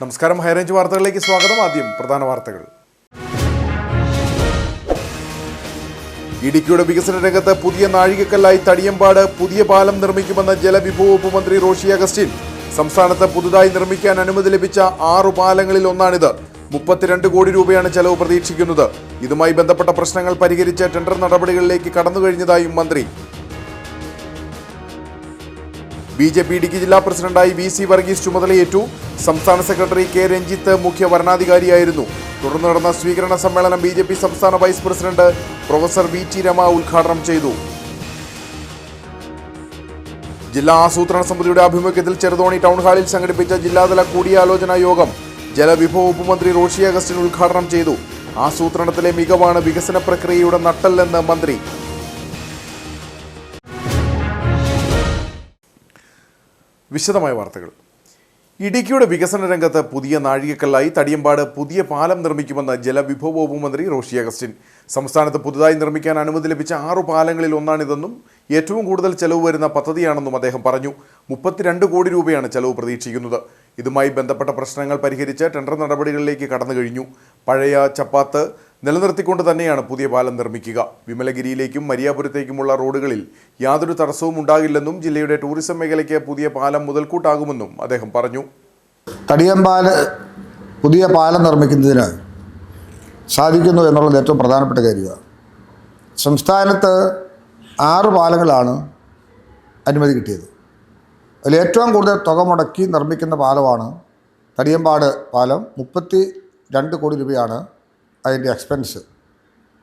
നമസ്കാരം, ഹൈറേഞ്ച് വാർത്തകളിലേക്ക് സ്വാഗതം. ആദ്യം പ്രധാന വാർത്തകൾ. ഇടുക്കിയുടെ വികസന രംഗത്ത് പുതിയ നാഴികക്കല്ലായി തടിയമ്പാട് പുതിയ പാലം നിർമ്മിക്കുമെന്ന് ജലവിഭവ വകുപ്പ് മന്ത്രി റോഷി അഗസ്റ്റിൻ. സംസ്ഥാനത്ത് പുതുതായി നിർമ്മിക്കാൻ അനുമതി ലഭിച്ച 6 പാലങ്ങളിൽ ഒന്നാണിത്. 32 കോടി രൂപയാണ് ചെലവ് പ്രതീക്ഷിക്കുന്നത്. ഇതുമായി ബന്ധപ്പെട്ട പ്രശ്നങ്ങൾ പരിഹരിച്ച് ടെൻഡർ നടപടികളിലേക്ക് കടന്നുകഴിഞ്ഞതായും മന്ത്രി. BJP ഇടുക്കി ജില്ലാ പ്രസിഡന്റായി VC വർഗീസ് ചുമതലയേറ്റു. സംസ്ഥാന സെക്രട്ടറി K രഞ്ജിത്ത് മുഖ്യ വരണാധികാരിയായിരുന്നു. തുടർന്ന് നടന്ന സ്വീകരണ സമ്മേളനം BJP സംസ്ഥാന vice president professor VT Rama ഉദ്ഘാടനം ചെയ്തു. ജില്ലാ ആസൂത്രണ സമിതിയുടെ ആഭിമുഖ്യത്തിൽ ചെറുതോണി ടൗൺ ഹാളിൽ സംഘടിപ്പിച്ച ജില്ലാതല കൂടിയാലോചനാ യോഗം ജലവിഭവ വകുപ്പ് മന്ത്രി റോഷി അഗസ്റ്റിൻ ഉദ്ഘാടനം ചെയ്തു. ആസൂത്രണത്തിലെ മികവാണ് വികസന പ്രക്രിയയുടെ നട്ടെല്ലെന്ന് മന്ത്രി. വിശദമായ വാർത്തകൾ. ഇടുക്കിയുടെ വികസന രംഗത്ത് പുതിയ നാഴികക്കല്ലായി തടിയമ്പാട് പുതിയ പാലം നിർമ്മിക്കുമെന്ന് ജലവിഭവ വകുപ്പ് മന്ത്രി റോഷി അഗസ്റ്റിൻ. സംസ്ഥാനത്ത് പുതുതായി നിർമ്മിക്കാൻ അനുമതി ലഭിച്ച 6 പാലങ്ങളിൽ ഒന്നാണിതെന്നും ഏറ്റവും കൂടുതൽ ചെലവ് വരുന്ന പദ്ധതിയാണെന്നും അദ്ദേഹം പറഞ്ഞു. 32 കോടി രൂപയാണ് ചെലവ് പ്രതീക്ഷിക്കുന്നത്. ഇതുമായി ബന്ധപ്പെട്ട പ്രശ്നങ്ങൾ പരിഹരിച്ച് ടെൻഡർ നടപടികളിലേക്ക് കടന്നു കഴിഞ്ഞു. പഴയ ചപ്പാത്ത് നിലനിർത്തിക്കൊണ്ട് തന്നെയാണ് പുതിയ പാലം നിർമ്മിക്കുക. വിമലഗിരിയിലേക്കും മരിയാപുരത്തേക്കുമുള്ള റോഡുകളിൽ യാതൊരു തടസ്സവും ഉണ്ടാകില്ലെന്നും ജില്ലയുടെ ടൂറിസം മേഖലയ്ക്ക് പുതിയ പാലം മുതൽക്കൂട്ടാകുമെന്നും അദ്ദേഹം പറഞ്ഞു. തടിയമ്പാല് പുതിയ പാലം നിർമ്മിക്കുന്നതിന് സാധിക്കുന്നു എന്നുള്ളത് ഏറ്റവും പ്രധാനപ്പെട്ട കാര്യമാണ്. സംസ്ഥാനത്ത് 6 പാലങ്ങളാണ് അനുമതി കിട്ടിയത്. അതിൽ ഏറ്റവും കൂടുതൽ തുക മുടക്കി നിർമ്മിക്കുന്ന പാലമാണ് തടിയമ്പാട് പാലം. 32 കോടി രൂപയാണ് അതിൻ്റെ എക്സ്പെൻസ്.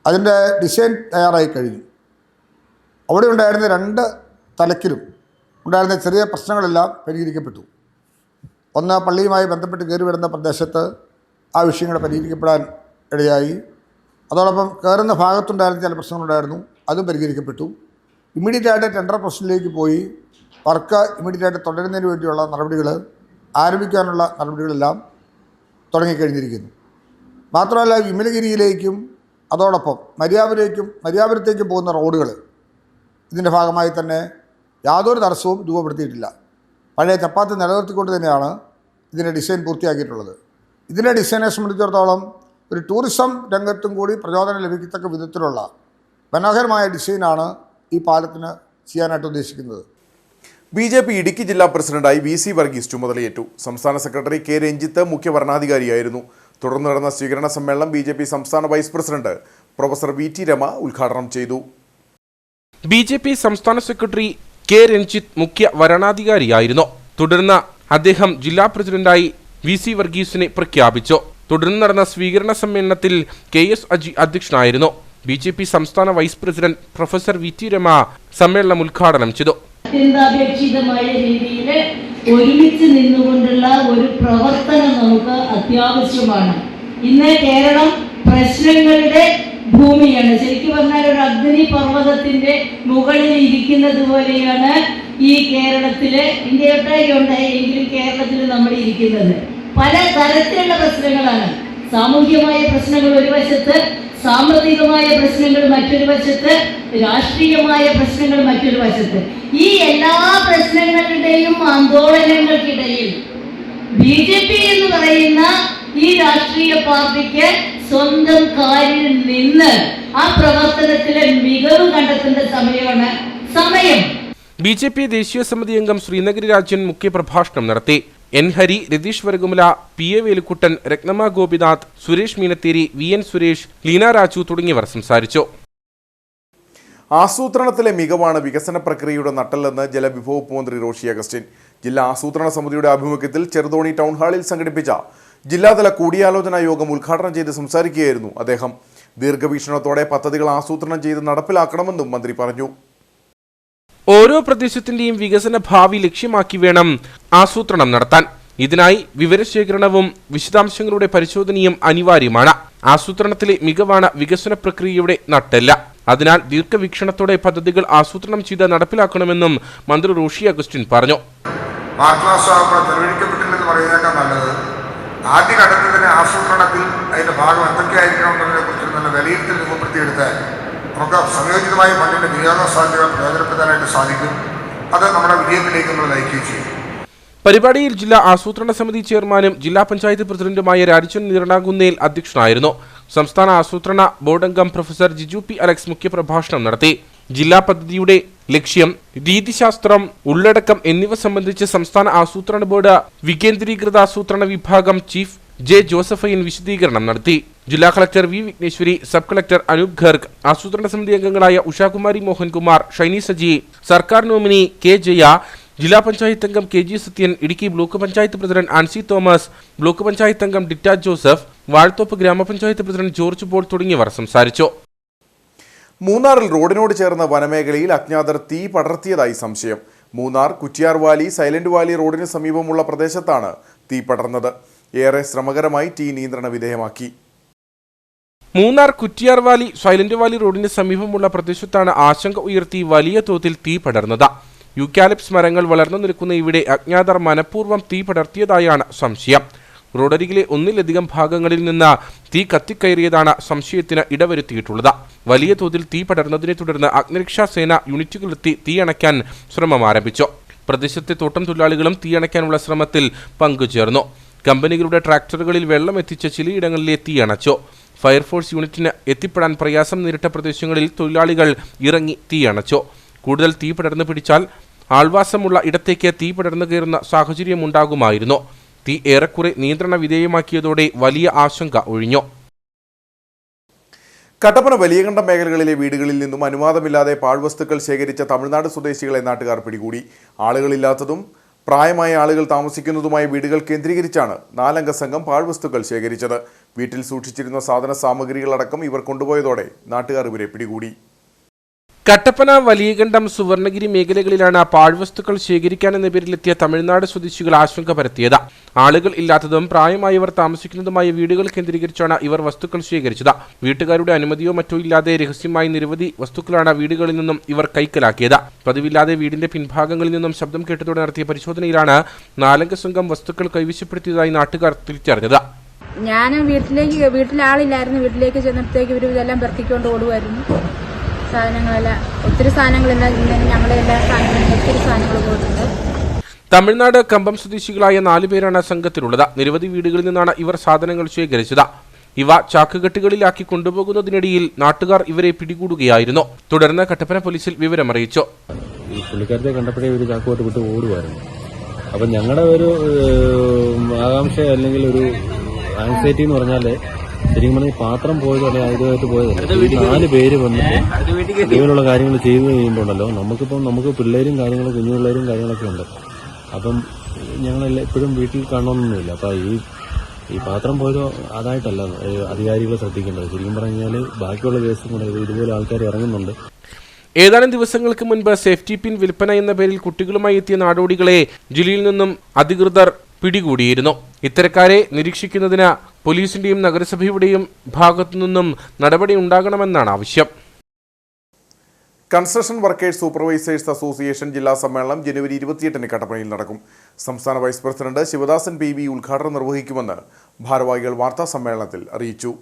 അതിൻ്റെ ഡിസൈൻ തയ്യാറായി കഴിഞ്ഞു. അവിടെ ഉണ്ടായിരുന്ന 2 തലക്കിലും ഉണ്ടായിരുന്ന ചെറിയ പ്രശ്നങ്ങളെല്ലാം പരിഹരിക്കപ്പെട്ടു. ഒന്ന്, പള്ളിയുമായി ബന്ധപ്പെട്ട് കയറി വരുന്ന പ്രദേശത്ത് ആ വിഷയങ്ങൾ പരിഹരിക്കപ്പെടാൻ ഇടയായി. അതോടൊപ്പം കയറുന്ന ഭാഗത്തുണ്ടായിരുന്ന ചില പ്രശ്നങ്ങളുണ്ടായിരുന്നു, അതും പരിഹരിക്കപ്പെട്ടു. ഇമ്മീഡിയറ്റായിട്ട് ടെൻഡർ പ്രൊസീജിയറിലേക്ക് പോയി വർക്ക് ഇമ്മീഡിയറ്റായിട്ട് തുടരുന്നതിന് വേണ്ടിയുള്ള നടപടികൾ ആരംഭിക്കാനുള്ള നടപടികളെല്ലാം തുടങ്ങിക്കഴിഞ്ഞിരിക്കുന്നു. മാത്രമല്ല, വിമലഗിരിയിലേക്കും അതോടൊപ്പം മരിയാപുരത്തേക്കും പോകുന്ന റോഡുകൾ ഇതിൻ്റെ ഭാഗമായി തന്നെ യാതൊരു തടസ്സവും രൂപപ്പെടുത്തിയിട്ടില്ല. പഴയ ചപ്പാത്തി നിലനിർത്തിക്കൊണ്ട് തന്നെയാണ് ഇതിൻ്റെ ഡിസൈൻ പൂർത്തിയാക്കിയിട്ടുള്ളത്. ഇതിൻ്റെ ഡിസൈനെ സംബന്ധിച്ചിടത്തോളം ഒരു ടൂറിസം രംഗത്തും കൂടി പ്രചോദനം ലഭിക്കത്തക്ക വിധത്തിലുള്ള മനോഹരമായ ഡിസൈനാണ് ഈ പാലത്തിന് ചെയ്യാനായിട്ട് ഉദ്ദേശിക്കുന്നത്. BJP ഇടുക്കി ജില്ലാ പ്രസിഡന്റായി VC വർഗീസ് ചുമതലയേറ്റു. സംസ്ഥാന സെക്രട്ടറി K രഞ്ജിത്ത് മുഖ്യ വരണാധികാരിയായിരുന്നു. തുടർന്ന് നടന്ന സ്വീകരണ സമ്മേളനം BJP സംസ്ഥാന vice president professor VT Rama ഉദ്ഘാടനം ചെയ്തു. BJP സംസ്ഥാന സെക്രട്ടറി K രഞ്ജിത്ത് മുഖ്യ വരണാധികാരിയായിരുന്നു. തുടർന്ന് അദ്ദേഹം ജില്ലാ പ്രസിഡന്റായി VC വർഗീസിനെ പ്രഖ്യാപിച്ചു. തുടർന്ന് നടന്ന സ്വീകരണ സമ്മേളനത്തിൽ KS അജി അധ്യക്ഷനായിരുന്നു. BJP സംസ്ഥാന vice president professor VT Rama സമ്മേളനം ഉദ്ഘാടനം ചെയ്തു. അത്യന്താപേക്ഷിതമായ രീതിയിൽ ഒരുമിച്ച് നിന്നുകൊണ്ടുള്ള ഒരു പ്രവർത്തനം നമുക്ക് അത്യാവശ്യമാണ്. ഇന്ന് കേരളം പ്രശ്നങ്ങളുടെ ഭൂമിയാണ്. ശരിക്കും പറഞ്ഞാൽ ഒരു അഗ്നി പർവ്വതത്തിന്റെ മുകളിൽ ഇരിക്കുന്നത് പോലെയാണ് ഈ കേരളത്തില്. ഇന്ത്യയൊട്ടാകെ ഉണ്ടായെങ്കിലും കേരളത്തിൽ നമ്മൾ ഇരിക്കുന്നത് പല തരത്തിലുള്ള പ്രശ്നങ്ങളാണ്. സാമൂഹ്യമായ പ്രശ്നങ്ങൾ ഒരു വശത്ത്, സാമ്പത്തികമായ പ്രശ്നങ്ങൾ മറ്റൊരു വശത്ത്, രാഷ്ട്രീയമായ പ്രശ്നങ്ങൾ മറ്റൊരു വശത്ത്. ഈ എല്ലാ പ്രശ്നങ്ങളുടെയും ആന്തോളനങ്ങൾക്കിടയിൽ BJP എന്ന് പറയുന്ന ഈ രാഷ്ട്രീയ പാർട്ടിക്ക് സ്വന്തം കാലിൽ നിന്ന് ആ പ്രവർത്തനത്തിലെ മികവ് കണ്ടെത്തേണ്ട സമയം. BJP ദേശീയ സമിതി അംഗം ശ്രീനഗരി രാജൻ മുഖ്യപ്രഭാഷണം നടത്തി. N Hari, Ratheesh Varakumala, PA Velukuttan, Rathnamma Gopinath, Suresh Meenatheri, VN Suresh, Leena Raju തുടങ്ങിയവർ സംസാരിച്ചു. ആസൂത്രണത്തിലെ മികവാണ് വികസന പ്രക്രിയയുടെ നട്ടെല്ലെന്ന് ജലവിഭവ വകുപ്പ് മന്ത്രി റോഷി അഗസ്റ്റിൻ. ജില്ലാ ആസൂത്രണ സമിതിയുടെ ആഭിമുഖ്യത്തിൽ ചെറുതോണി ടൗൺ ഹാളിൽ സംഘടിപ്പിച്ച ജില്ലാതല കൂടിയാലോചനാ യോഗം ഉദ്ഘാടനം ചെയ്ത് സംസാരിക്കുകയായിരുന്നു അദ്ദേഹം. ദീർഘവീക്ഷണത്തോടെ പദ്ധതികൾ ആസൂത്രണം ചെയ്ത് നടപ്പിലാക്കണമെന്നും മന്ത്രി പറഞ്ഞു. ഓരോ പ്രദേശത്തിന്റെയും വികസന ഭാവി ലക്ഷ്യമാക്കി വേണം ആസൂത്രണം നടത്താൻ. ഇതിനായി വിവരശേഖരണവും വിശദാംശങ്ങളുടെ പരിശോധനയും അനിവാര്യമാണ്. ആസൂത്രണത്തിലെ മികവാണ് വികസന പ്രക്രിയയുടെ നട്ടെല്ല. അതിനാൽ ദീർഘവീക്ഷണത്തോടെ പദ്ധതികൾ ആസൂത്രണം ചെയ്ത് നടപ്പിലാക്കണമെന്നും മന്ത്രി റോഷി അഗസ്റ്റിൻ പറഞ്ഞു. ആദ്യഘട്ടത്തിൽ തന്നെ ആസൂത്രണത്തിൽ അതിന്റെ ഭാഗം എന്തൊക്കെയായിരിക്കണം എന്നതിനെ കുറിച്ച് നല്ല വിലയിരുത്തൽ രൂപപ്പെടുത്തിയെടുത്താൽ നമുക്ക് സംയോജിതമായ ഫണ്ടിന്റെ വിനിയോഗ സാധ്യത പ്രയോജനപ്പെടുത്താനായിട്ട് സാധിക്കും. അത് നമ്മുടെ വിജയത്തിലേക്ക് നമ്മൾ നയിക്കുകയും ചെയ്യും. പരിപാടിയിൽ ജില്ലാ ആസൂത്രണ സമിതി ചെയർമാനും ജില്ലാ പഞ്ചായത്ത് പ്രസിഡന്റുമായ രാജൻ നീർണാകുന്നേൽ അധ്യക്ഷനായിരുന്നു. സംസ്ഥാന ആസൂത്രണ ബോർഡ് അംഗം പ്രൊഫസർ ജിജു പി അലക്സ് മുഖ്യപ്രഭാഷണം നടത്തി. ജില്ലാ പദ്ധതിയുടെ ലക്ഷ്യം, രീതിശാസ്ത്രം, ഉള്ളടക്കം എന്നിവ സംബന്ധിച്ച് സംസ്ഥാന ആസൂത്രണ ബോർഡ് വികേന്ദ്രീകൃത ആസൂത്രണ വിഭാഗം ചീഫ് ജെ ജോസഫൈൻ വിശദീകരണം നടത്തി. ജില്ലാ collector V Vigneshwari, sub collector Anoop Kharg, ആസൂത്രണ സമിതി അംഗങ്ങളായ ഉഷാകുമാരി മോഹൻകുമാർ, ഷൈനി സജി, സർക്കാർ നോമിനി കെ ജയ, ജില്ലാ പഞ്ചായത്ത് അംഗം K G Sathyan, Idukki block panchayat president Ancy Thomas, block panchayat അംഗം ഡിറ്റ ജോസഫ്, വാഴത്തോപ്പ് ഗ്രാമപഞ്ചായത്ത് പ്രസിഡന്റ് ജോർജ് പോൾ തുടങ്ങിയവർ സംസാരിച്ചു. മൂന്നാറിൽ റോഡിനോട് ചേർന്ന വനമേഖലയിൽ അജ്ഞാതർ തീ പടർത്തിയതായി സംശയം. Munnar Kuttiyar Valley silent Valley റോഡിന് സമീപമുള്ള പ്രദേശത്താണ് തീ പടർന്നത്. ഏറെ ശ്രമകരമായി തീ നിയന്ത്രണ വിധേയമാക്കി. Munnar Kuttiyar Valley silent Valley റോഡിന് സമീപമുള്ള പ്രദേശത്താണ് ആശങ്ക ഉയർത്തി വലിയ തോതിൽ തീ പടർന്നത്. യൂക്കാലിപ്സ് മരങ്ങൾ വളർന്നു നിൽക്കുന്ന ഇവിടെ അജ്ഞാതർ മനഃപൂർവ്വം തീ പടർത്തിയതായാണ് സംശയം. റോഡരികിലെ ഒന്നിലധികം ഭാഗങ്ങളിൽ നിന്ന് തീ കത്തിക്കയറിയതാണ് സംശയത്തിന് ഇടവരുത്തിയിട്ടുള്ളത്. വലിയ തോതിൽ തീ പടർന്നതിനെ തുടർന്ന് അഗ്നിരക്ഷാസേന യൂണിറ്റുകളെത്തി തീയണയ്ക്കാൻ ശ്രമം ആരംഭിച്ചു. പ്രദേശത്തെ തോട്ടം തൊഴിലാളികളും തീയണയ്ക്കാനുള്ള ശ്രമത്തിൽ പങ്കുചേർന്നു. കമ്പനികളുടെ ട്രാക്ടറുകളിൽ വെള്ളം എത്തിച്ച് ചിലയിടങ്ങളിലെ തീയണച്ചു. ഫയർഫോഴ്സ് യൂണിറ്റിന് എത്തിപ്പെടാൻ പ്രയാസം നേരിട്ട പ്രദേശങ്ങളിൽ തൊഴിലാളികൾ ഇറങ്ങി തീയണച്ചു. കൂടുതൽ തീ പടർന്നു പിടിച്ചാൽ ആൾവാസമുള്ള ഇടത്തേക്ക് തീ പടർന്നു കയറുന്ന സാഹചര്യമുണ്ടാകുമായിരുന്നു. തീ ഏറെക്കുറെ നിയന്ത്രണ വിധേയമാക്കിയതോടെ വലിയ ആശങ്ക ഒഴിഞ്ഞു. കട്ടപ്പന വലിയകണ്ടം മേഖലകളിലെ വീടുകളിൽ നിന്നും അനുവാദമില്ലാതെ പാഴ്വസ്തുക്കൾ ശേഖരിച്ച തമിഴ്നാട് സ്വദേശികളെ നാട്ടുകാർ പിടികൂടി. ആളുകളില്ലാത്തതും പ്രായമായ ആളുകൾ താമസിക്കുന്നതുമായ വീടുകൾ കേന്ദ്രീകരിച്ചാണ് 4 അംഗ സംഘം പാഴ്വസ്തുക്കൾ ശേഖരിച്ചത്. വീട്ടിൽ സൂക്ഷിച്ചിരുന്ന സാധന സാമഗ്രികളടക്കം ഇവർ കൊണ്ടുപോയതോടെ നാട്ടുകാർ ഇവരെ പിടികൂടി. കട്ടപ്പന വലിയകണ്ടം സുവർണഗിരി മേഖലകളിലാണ് പാഴ്വസ്തുക്കൾ ശേഖരിക്കാനെന്ന പേരിലെത്തിയ തമിഴ്നാട് സ്വദേശികൾ ആശങ്ക പരത്തിയത്. ആളുകൾ ഇല്ലാത്തതും പ്രായമായവർ താമസിക്കുന്നതുമായ വീടുകൾ കേന്ദ്രീകരിച്ചാണ് ഇവർ വസ്തുക്കൾ ശേഖരിച്ചത്. വീട്ടുകാരുടെ അനുമതിയോ മറ്റോ ഇല്ലാതെ രഹസ്യമായി നിരവധി വസ്തുക്കളാണ് വീടുകളിൽ നിന്നും ഇവർ കൈക്കലാക്കിയത്. പതിവില്ലാതെ വീടിന്റെ പിൻഭാഗങ്ങളിൽ നിന്നും ശബ്ദം കേട്ടതോടെ നടത്തിയ പരിശോധനയിലാണ് 4 അംഗ സംഘം വസ്തുക്കൾ കൈവശപ്പെടുത്തിയതായി നാട്ടുകാർ തിരിച്ചറിഞ്ഞത്. ഞാൻ വീട്ടിലെ ആളില്ലായിരുന്നു. വീട്ടിലേക്ക് ചെന്നപ്പോഴത്തേക്ക് ഇവർ ഇതെല്ലാം പെറുക്കിക്കൊണ്ട് ഓടുമായിരുന്നു. സാധനങ്ങളെല്ലാം ഒത്തിരി സാധനങ്ങളെല്ലാം ഞങ്ങളെല്ലാം ഒത്തിരി സാധനങ്ങൾ പോയിട്ടുണ്ട്. തമിഴ്നാട് കമ്പം സ്വദേശികളായ 4 പേരാണ് സംഘത്തിലുള്ളത്. നിരവധി വീടുകളിൽ നിന്നാണ് ഇവർ സാധനങ്ങൾ ശേഖരിച്ചത്. ഇവ ചാക്കുകെട്ടുകളിലാക്കി കൊണ്ടുപോകുന്നതിനിടയിൽ നാട്ടുകാർ ഇവരെ പിടികൂടുകയായിരുന്നു. തുടർന്ന് കട്ടപ്പന പോലീസിൽ വിവരമറിയിച്ചു. ഈ പുള്ളിക്കാരത്തെ കണ്ടപ്പോഴേ ഒരു ചാക്കുമായിട്ട് വിട്ട് ഓടുമായിരുന്നു. അപ്പം ഞങ്ങളുടെ ഒരു ആകാംക്ഷ അല്ലെങ്കിൽ ഒരു ആൻസൈറ്റി എന്ന് പറഞ്ഞാൽ ശരിക്കും പറഞ്ഞാൽ പാത്രം പോയതോ അല്ലെങ്കിൽ ആയുധമായിട്ട് പോയതല്ല. 4 പേര് വന്നിട്ട് ഇങ്ങനെയുള്ള കാര്യങ്ങൾ ചെയ്തു കഴിയുമ്പോണ്ടല്ലോ നമുക്ക് പിള്ളേരും കാര്യങ്ങളും കുഞ്ഞു പിള്ളേരും കാര്യങ്ങളൊക്കെ ഉണ്ട്. അപ്പം ഞങ്ങളെല്ലാം എപ്പോഴും വീട്ടിൽ കാണണമെന്നൊന്നുമില്ല. അപ്പം ഈ പാത്രം പോയതോ അതായിട്ടല്ല അധികാരികൾ ശ്രദ്ധിക്കേണ്ടത്. ശരിക്കും പറഞ്ഞാൽ ബാക്കിയുള്ള കേസും കൂടെ ഇതുപോലെ ആൾക്കാർ ഇറങ്ങുന്നുണ്ട്. ഏതാനും ദിവസങ്ങൾക്ക് മുൻപ് സേഫ്റ്റി പിൻ വിൽപ്പന എന്ന പേരിൽ കുട്ടികളുമായി എത്തിയ നാടോടികളെ ജില്ലയിൽ നിന്നും അധികൃതർ പിടികൂടിയിരുന്നു. ഇത്തരക്കാരെ നിരീക്ഷിക്കുന്നതിന് പോലീസിന്റെയും നഗരസഭയുടെയും ഭാഗത്തുനിന്നും നടപടി ഉണ്ടാകണമെന്നാണ് ആവശ്യം. കൺസ്ട്രക്ഷൻ വർക്കേഴ്സ് സൂപ്പർവൈസേഴ്സ് അസോസിയേഷൻ ജില്ലാ സമ്മേളനം ജനുവരി 28-ന് കട്ടപ്പനയിൽ നടക്കും. സംസ്ഥാന വൈസ് പ്രസിഡന്റ് ശിവദാസൻ PB ഉദ്ഘാടനം നിർവഹിക്കുമെന്ന് ഭാരവാഹികൾ വാർത്താ സമ്മേളനത്തിൽ അറിയിച്ചു.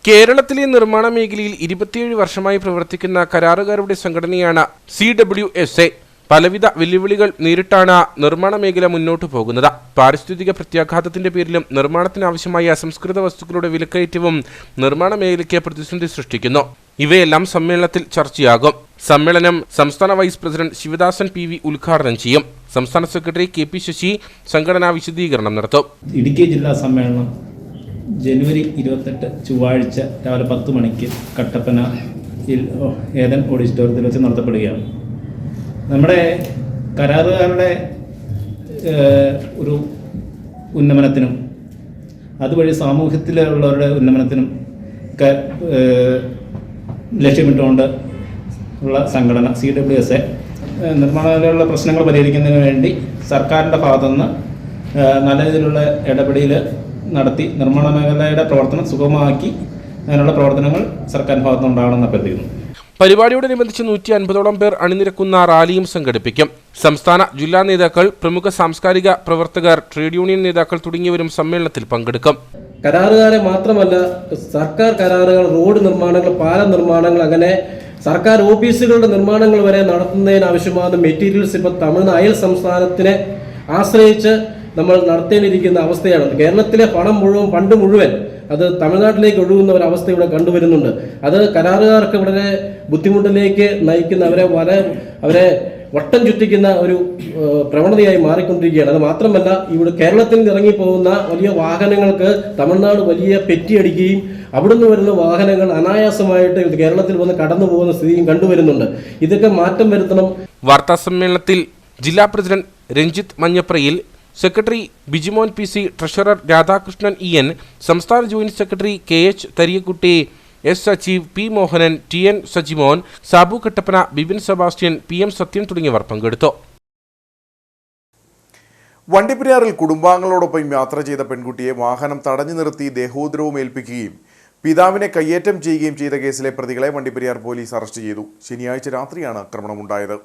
കേരളത്തിലെ നിർമ്മാണ മേഖലയിൽ 27 വർഷമായി പ്രവർത്തിക്കുന്ന കരാറുകാരുടെ സംഘടനയാണ് CWSA. പലവിധ വെല്ലുവിളികൾ നേരിട്ടാണ് നിർമ്മാണ മേഖല മുന്നോട്ടു പോകുന്നത്. പാരിസ്ഥിതിക പ്രത്യാഘാതത്തിന്റെ പേരിലും നിർമ്മാണത്തിനാവശ്യമായ അസംസ്കൃത വസ്തുക്കളുടെ വിലക്കയറ്റവും നിർമ്മാണ മേഖലയ്ക്ക് പ്രതിസന്ധി സൃഷ്ടിക്കുന്നു. ഇവയെല്ലാം സമ്മേളനത്തിൽ ചർച്ചയാകും. സമ്മേളനം സംസ്ഥാന വൈസ് പ്രസിഡന്റ് ശിവദാസൻ PB ഉദ്ഘാടനം ചെയ്യും. സംസ്ഥാന സെക്രട്ടറി KP ശശി സംഘടനാ വിശദീകരണം നടത്തും. ഇടുക്കി ജില്ലാ സമ്മേളനം ജനുവരി 28 ചൊവ്വാഴ്ച രാവിലെ 10 മണിക്ക് കട്ടപ്പനയിൽ ഏതൻ ഓഡിറ്റോറിയത്തിൽ വെച്ച് നടത്തപ്പെടുകയാണ്. നമ്മുടെ കരാറുകാരുടെ ഒരു ഉന്നമനത്തിനും അതുവഴി സാമൂഹ്യത്തിലുള്ളവരുടെ ഉന്നമനത്തിനും ഒക്കെ ലക്ഷ്യമിട്ടുകൊണ്ട് ഉള്ള സംഘടന CWSA നിർമ്മാണ പ്രശ്നങ്ങൾ പരിഹരിക്കുന്നതിന് വേണ്ടി സർക്കാരിൻ്റെ ഭാഗത്തുനിന്ന് നല്ല രീതിയിലുള്ള ഇടപെടൽ നടത്തി നിർമ്മാണ മേഖലയുടെ പ്രവർത്തനം സുഗമമാക്കി അതിനുള്ള പ്രവർത്തനങ്ങൾ സർക്കാർ ഭാഗത്തുനിന്ന് ഉണ്ടാകണമെന്ന് അഭ്യർത്ഥിക്കുന്നു. പരിപാടിയോടനുബന്ധിച്ച് 150ഓളം പേർ അണിനിരക്കുന്ന റാലിയും സംഘടിപ്പിക്കും. സംസ്ഥാന ജില്ലാ നേതാക്കൾ, പ്രമുഖ സാംസ്കാരിക പ്രവർത്തകർ, ട്രേഡ് യൂണിയൻ നേതാക്കൾ തുടങ്ങിയവരും സമ്മേളനത്തിൽ പങ്കെടുക്കും. കരാറുകാരെ മാത്രമല്ല, സർക്കാർ കരാറുകൾ, റോഡ് നിർമ്മാണങ്ങൾ, പാലം നിർമ്മാണങ്ങൾ, അങ്ങനെ സർക്കാർ ഓഫീസുകളുടെ നിർമ്മാണങ്ങൾ വരെ നടത്തുന്നതിന് ആവശ്യമായ മെറ്റീരിയൽസ് ഇപ്പോൾ അയൽ സംസ്ഥാനത്തിനെ ആശ്രയിച്ച് നമ്മൾ നടത്തേണ്ടിയിരിക്കുന്ന അവസ്ഥയാണ്. കേരളത്തിലെ ഫണ്ട് മുഴുവൻ അത് തമിഴ്നാട്ടിലേക്ക് ഒഴുകുന്ന ഒരു അവസ്ഥ ഇവിടെ കണ്ടുവരുന്നുണ്ട്. അത് കരാറുകാർക്ക് വളരെ ബുദ്ധിമുട്ടിലേക്ക് നയിക്കുന്ന അവരെ വട്ടം ചുറ്റിക്കുന്ന ഒരു പ്രവണതയായി മാറിക്കൊണ്ടിരിക്കുകയാണ്. അത് മാത്രമല്ല, ഇവിടെ കേരളത്തിൽ നിന്ന് ഇറങ്ങിപ്പോകുന്ന വലിയ വാഹനങ്ങൾക്ക് തമിഴ്നാട് വലിയ പെറ്റിയടിക്കുകയും അവിടുന്ന് വരുന്ന വാഹനങ്ങൾ അനായാസമായിട്ട് കേരളത്തിൽ വന്ന് കടന്നു പോകുന്ന സ്ഥിതിയും കണ്ടുവരുന്നുണ്ട്. ഇതൊക്കെ മാറ്റം വരുത്തണം. വാർത്താ സമ്മേളനത്തിൽ ജില്ലാ പ്രസിഡന്റ് രഞ്ജിത്ത് മഞ്ഞപ്രയിൽ, secretary Bijimon PC, treasurer Radhakrishnan EN, സംസ്ഥാന joint secretary KH Thariyakutty, S Sajeev, P Mohanan, TN Sajimon, Sabu Kattappana, Bibin Sebastian, PM Sathyan തുടങ്ങിയവർ പങ്കെടുത്തു. വണ്ടിപ്പെരിയാറിൽ കുടുംബാംഗങ്ങളോടൊപ്പം യാത്ര ചെയ്ത പെൺകുട്ടിയെ വാഹനം തടഞ്ഞു നിർത്തി ദേഹോദ്രവം ഏൽപ്പിക്കുകയും പിതാവിനെ കയ്യേറ്റം ചെയ്യുകയും ചെയ്ത കേസിലെ പ്രതികളെ വണ്ടിപ്പെരിയാർ പോലീസ് അറസ്റ്റ് ചെയ്തു. ശനിയാഴ്ച രാത്രിയാണ് ആക്രമണമുണ്ടായത്.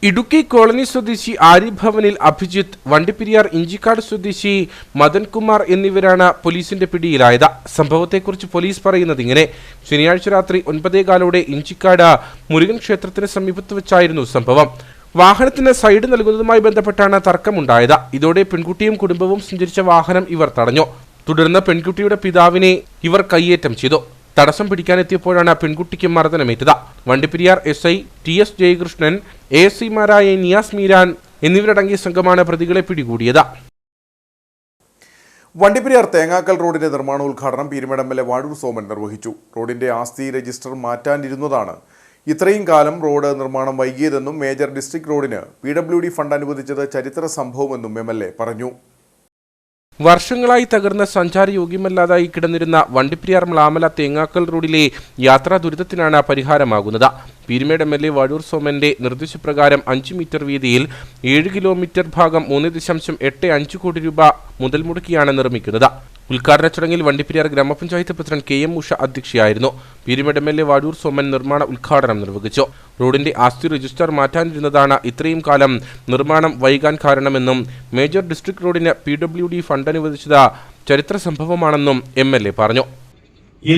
ഇടുക്കി കോളനി സ്വദേശി ആര്യഭവനിൽ അഭിജിത്ത്, വണ്ടിപ്പെരിയാർ ഇഞ്ചിക്കാട് സ്വദേശി മദൻകുമാർ എന്നിവരാണ് പോലീസിന്റെ പിടിയിലായത്. സംഭവത്തെക്കുറിച്ച് പോലീസ് പറയുന്നത് ഇങ്ങനെ: ശനിയാഴ്ച രാത്രി 9:15 ഇഞ്ചിക്കാട് മുരുകൻ ക്ഷേത്രത്തിന് സമീപത്ത് വെച്ചായിരുന്നു സംഭവം. വാഹനത്തിന് സൈഡ് നൽകുന്നതുമായി ബന്ധപ്പെട്ടാണ് തർക്കമുണ്ടായത്. ഇതോടെ പെൺകുട്ടിയും കുടുംബവും സഞ്ചരിച്ച വാഹനം ഇവർ തടഞ്ഞു. തുടർന്ന് പെൺകുട്ടിയുടെ പിതാവിനെ ഇവർ കയ്യേറ്റം ചെയ്തു. തടസ്സം പിടിക്കാനെത്തിയപ്പോഴാണ് പെൺകുട്ടിക്ക് മർദ്ദനമേറ്റത്. വണ്ടിപ്പെരിയാർ SI TS ജയകൃഷ്ണൻ, ASIമാരായ നിയാസ് മീരാൻ എന്നിവരടങ്ങിയ സംഘമാണ് പ്രതികളെ പിടികൂടിയത്. വണ്ടിപ്പെരിയാർ തേങ്ങാക്കൽ റോഡിന്റെ നിർമ്മാണോദ്ഘാടനം പീരുമേട് MLA വാഴൂർ സോമൻ നിർവഹിച്ചു. റോഡിന്റെ ആസ്തി രജിസ്റ്റർ മാറ്റാനിരുന്നതാണ് ഇത്രയും കാലം റോഡ് നിർമ്മാണം വൈകിയതെന്നും മേജർ ഡിസ്ട്രിക്ട് റോഡിന് PWD ഫണ്ട് അനുവദിച്ചത് ചരിത്ര സംഭവമെന്നും MLA പറഞ്ഞു. വർഷങ്ങളായി തകർന്ന സഞ്ചാരയോഗ്യമല്ലാതായി കിടന്നിരുന്ന വണ്ടിപ്പെരിയാർ മ്ലാമല തേങ്ങാക്കൽ റോഡിലെ യാത്രാ ദുരിതത്തിനാണ് പരിഹാരമാകുന്നത്. പീരുമേട് MLA വാഴൂർ സോമന്റെ നിർദ്ദേശപ്രകാരം 5 മീറ്റർ വീതിയിൽ 7 കിലോമീറ്റർ ഭാഗം 3.85 കോടി രൂപ മുതൽ മുടക്കിയാണ് നിർമ്മിക്കുന്നത്. ഉദ്ഘാടന ചടങ്ങിൽ വണ്ടിപ്പെരിയാർ ഗ്രാമപഞ്ചായത്ത് പ്രസിഡന്റ് KM ഉഷ അധ്യക്ഷയായിരുന്നു. പീരുമേട് MLA വാഴൂർ സോമൻ നിർമ്മാണ ഉദ്ഘാടനം നിർവഹിച്ചു. റോഡിന്റെ ആസ്തി രജിസ്റ്റർ മാറ്റാനിരുന്നതാണ് ഇത്രയും കാലം നിർമ്മാണം വൈകാൻ കാരണമെന്നും മേജർ ഡിസ്ട്രിക്ട് റോഡിന് PWD ഫണ്ട് അനുവദിച്ചത് ചരിത്ര സംഭവമാണെന്നും MLA പറഞ്ഞു. ഈ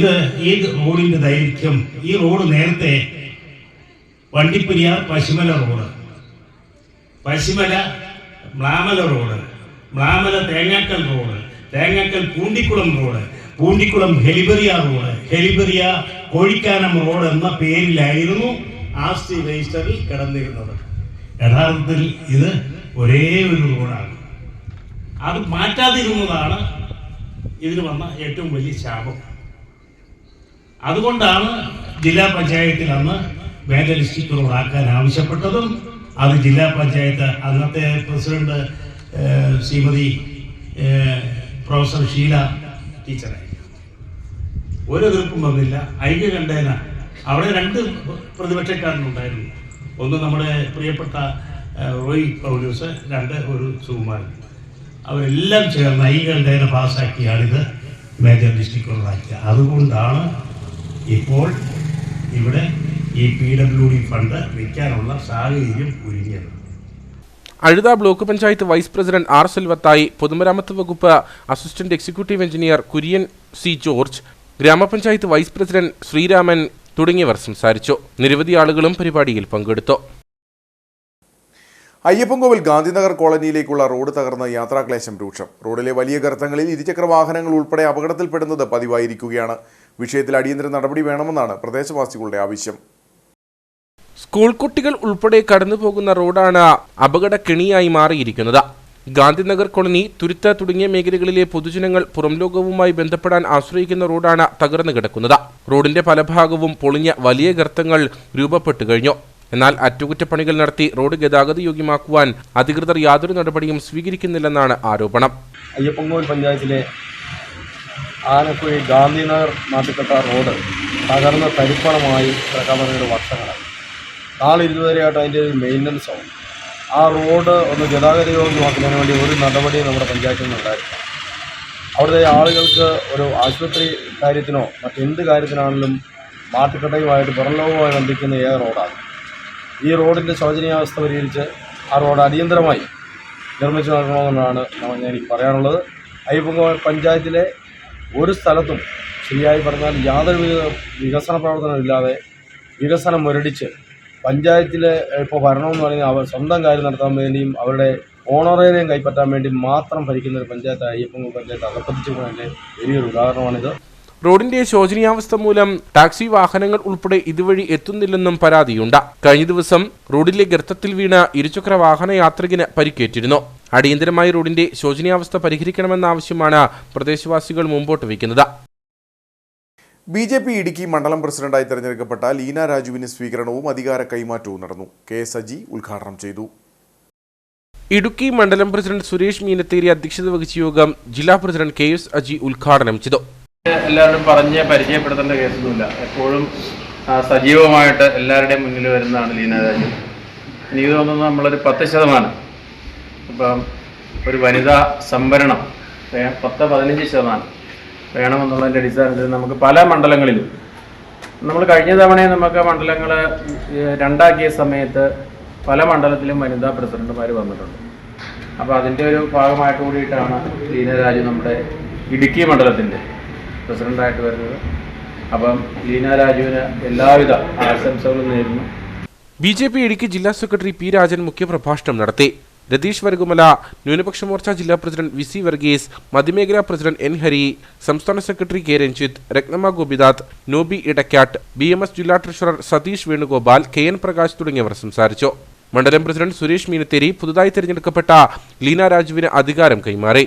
റോഡിന്റെ ദൈർഘ്യം, ഈ റോഡ് നേരത്തെ Vandiperiyar Pashumala road, Pashumala Mlamala road, Mlamala Thengakkal road, Thengakkal Poondikulam road, Poondikulam Heliberia road, Heliberia Kozhikkanam road എന്ന പേരിലായിരുന്നു ആസ്തി രജിസ്റ്ററിൽ കിടന്നിരുന്നത്. യഥാർത്ഥത്തിൽ ഇത് ഒരേ ഒരു റോഡാണ്. അത് മാറ്റാതിരുന്നതാണ് ഇതിന് വന്ന ഏറ്റവും വലിയ ശാപം. അതുകൊണ്ടാണ് ജില്ലാ പഞ്ചായത്തിൽ അന്ന് മേജർ ഡിസ്ട്രിക്ട് റോഡാക്കാൻ ആവശ്യപ്പെട്ടതും. അത് ജില്ലാ പഞ്ചായത്ത് അന്നത്തെ പ്രസിഡന്റ് ശ്രീമതി പ്രൊഫസർ ഷീല ടീച്ചറായി. ഒരു എതിർപ്പും വന്നില്ല. ഐക്യകണ്ഠേന അവിടെ 2 പ്രതിപക്ഷക്കാരനുണ്ടായിരുന്നു. ഒന്ന് നമ്മുടെ പ്രിയപ്പെട്ട റോയ് പൗലൂസ്, 2 ഒരു സുകുമാരൻ. അവരെല്ലാം ചേർന്ന് ഐക്യകണ്ഠേന പാസ്സാക്കിയാണിത് മേജർ ഡിസ്ട്രിക്ട് റോഡാക്കിയത്. അതുകൊണ്ടാണ് ഇപ്പോൾ ഇവിടെ ഈ PWD ഫണ്ട് വയ്ക്കാനുള്ള സാഹചര്യം ഒരുങ്ങിയത്. Azhutha block panchayat vice president R Selvathai, പൊതുമരാമത്ത് വകുപ്പ് assistant executive engineer Kurian C George, ഗ്രാമപഞ്ചായത്ത് വൈസ് പ്രസിഡന്റ് ശ്രീരാമൻ തുടങ്ങിയവർ സംസാരിച്ചു. നിരവധി ആളുകളും പരിപാടിയിൽ പങ്കെടുത്തു. അയ്യപ്പൻകോവിൽ ഗാന്ധിനഗർ കോളനിയിലേക്കുള്ള റോഡ് തകർന്ന് യാത്രാക്ലേശം രൂക്ഷം. റോഡിലെ വലിയ ഗർത്തങ്ങളിൽ ഇരുചക്ര വാഹനങ്ങൾ ഉൾപ്പെടെ അപകടത്തിൽപ്പെടുന്നത് പതിവായിരിക്കുകയാണ്. വിഷയത്തിൽ അടിയന്തര നടപടി വേണമെന്നാണ് പ്രദേശവാസികളുടെ ആവശ്യം. സ്കൂൾ കുട്ടികൾ ഉൾപ്പെടെ കടന്നുപോകുന്ന റോഡാണ് അപകടക്കെണിയായി മാറിയിരിക്കുന്നത്. ഗാന്ധിനഗർ കോളനി, തുരുത്ത് തുടങ്ങിയ മേഖലകളിലെ പൊതുജനങ്ങൾ പുറംലോകവുമായി ബന്ധപ്പെടാൻ ആശ്രയിക്കുന്ന റോഡാണ് തകർന്നു കിടക്കുന്നത്. റോഡിന്റെ പല ഭാഗവും പൊളിഞ്ഞ വലിയ ഗർത്തങ്ങൾ രൂപപ്പെട്ടു കഴിഞ്ഞു. എന്നാൽ അറ്റകുറ്റപ്പണികൾ നടത്തി റോഡ് ഗതാഗത യോഗ്യമാക്കുവാൻ അധികൃതർ യാതൊരു നടപടിയും സ്വീകരിക്കുന്നില്ലെന്നാണ് ആരോപണം. അയ്യപ്പൻകോവിൽ പഞ്ചായത്തിലെ ആനക്കുഴി ഗാന്ധിനഗർ നാട്ടുകെട്ട റോഡ് തകർന്ന തരിപ്പണമായി കിടക്കാവുന്ന വർഷങ്ങളായി. നാളെ 20 വരെയായിട്ട് അതിൻ്റെ ഒരു മെയിൻ്റനൻസ് ആവും. ആ റോഡ് ഒന്ന് ഗതാഗത യോഗ്യമാക്കുന്നതിന് വേണ്ടി ഒരു നടപടി നമ്മുടെ പഞ്ചായത്തിൽ നിന്നുണ്ടായിരുന്നു. അവിടുത്തെ ആളുകൾക്ക് ഒരു ആശുപത്രി കാര്യത്തിനോ മറ്റെന്ത് കാര്യത്തിനാണെങ്കിലും നാട്ടുകെട്ടയുമായിട്ട് പുറംലോകവുമായി ബന്ധിക്കുന്ന ഏക റോഡാണ്. ഈ റോഡിൻ്റെ ശോചനീയാവസ്ഥ പരിഹരിച്ച് ആ റോഡ് അടിയന്തരമായി നിർമ്മിച്ചു നൽകണമെന്നാണ് എനിക്ക് പറയാനുള്ളത്. അയ്യപ്പൻകോവിൽ പഞ്ചായത്തിലെ ഒരു സ്ഥലത്തും ശരിയായി പറഞ്ഞാൽ യാതൊരു വികസന പ്രവർത്തനമില്ലാതെ വികസനം മുരടിച്ച് പഞ്ചായത്തിലെ ഇപ്പോൾ ഭരണമെന്ന് പറയുന്നത് അവർ സ്വന്തം കാര്യം നടത്താൻ വേണ്ടിയും അവരുടെ ഓണറേറിയം കൈപ്പറ്റാൻ വേണ്ടി മാത്രം ഭരിക്കുന്ന ഒരു പഞ്ചായത്ത് അയ്യപ്പൻ പഞ്ചായത്ത് അകപ്പതിച്ചു പോയതിൻ്റെ വലിയൊരു ഉദാഹരണമാണിത്. റോഡിന്റെ ശോചനീയാവസ്ഥ മൂലം ടാക്സി വാഹനങ്ങൾ ഉൾപ്പെടെ ഇതുവഴി എത്തുന്നില്ലെന്നും പരാതിയുണ്ട്. കഴിഞ്ഞ ദിവസം റോഡിലെ ഗർത്തത്തിൽ വീണ് ഇരുചക്ര വാഹന യാത്രികന് പരിക്കേറ്റിരുന്നു. അടിയന്തരമായി റോഡിന്റെ ശോചനീയാവസ്ഥ പരിഹരിക്കണമെന്ന ആവശ്യമാണ് പ്രദേശവാസികൾ മുമ്പോട്ട് വയ്ക്കുന്നത്. BJP ഇടുക്കി മണ്ഡലം പ്രസിഡന്റായി തെരഞ്ഞെടുക്കപ്പെട്ട ലീന രാജുവിന് സ്വീകരണവും അധികാര കൈമാറ്റവും നടന്നു. KS അജി ഉദ്ഘാടനം ചെയ്തു. ഇടുക്കി മണ്ഡലം പ്രസിഡന്റ് സുരേഷ് മീനത്തേരി അധ്യക്ഷത വഹിച്ച യോഗം ജില്ലാ പ്രസിഡന്റ് KS അജി ഉദ്ഘാടനം ചെയ്തു. എല്ലാവരും പറഞ്ഞ് പരിചയപ്പെടുത്തേണ്ട കേസൊന്നുമില്ല. എപ്പോഴും സജീവമായിട്ട് എല്ലാവരുടെയും മുന്നിൽ വരുന്നതാണ് ലീന രാജു. എനിക്ക് തോന്നുന്നു നമ്മളൊരു 10%, ഇപ്പം ഒരു വനിതാ സംവരണം 10-15% വേണമെന്നുള്ളതിൻ്റെ അടിസ്ഥാനത്തിൽ നമുക്ക് പല മണ്ഡലങ്ങളിലും നമ്മൾ കഴിഞ്ഞ തവണയും നമുക്ക് മണ്ഡലങ്ങൾ 2ആക്കിയ സമയത്ത് പല മണ്ഡലത്തിലും വനിതാ പ്രസിഡന്റുമാർ വന്നിട്ടുണ്ട്. അപ്പോൾ അതിൻ്റെ ഒരു ഭാഗമായിട്ട് കൂടിയിട്ടാണ് ലീന രാജു നമ്മുടെ ഇടുക്കി മണ്ഡലത്തിൻ്റെ പ്രസിഡന്റായിട്ട് വരുന്നത്. അപ്പം ലീന രാജുവിന് എല്ലാവിധ ആശംസകളും നേരുന്നു. BJP ഇടുക്കി ജില്ലാ സെക്രട്ടറി P രാജൻ മുഖ്യപ്രഭാഷണം നടത്തി. രതീഷ് വരകുമല, ന്യൂനപക്ഷ മോർച്ച ജില്ലാ പ്രസിഡന്റ് VC വർഗീസ്, മധ്യമേഖലാ പ്രസിഡന്റ് N ഹരി, സംസ്ഥാന secretary K Ranjith, Ratnamma Gopinath, Nobi Edakkattu, BMS ജില്ലാ ട്രഷറർ സതീഷ് വേണുഗോപാൽ, KN പ്രകാശ് തുടങ്ങിയവർ സംസാരിച്ചു. മണ്ഡലം പ്രസിഡന്റ് സുരേഷ് മീനത്തേരി പുതുതായി തെരഞ്ഞെടുക്കപ്പെട്ട ലീന രാജുവിന് അധികാരം കൈമാറി.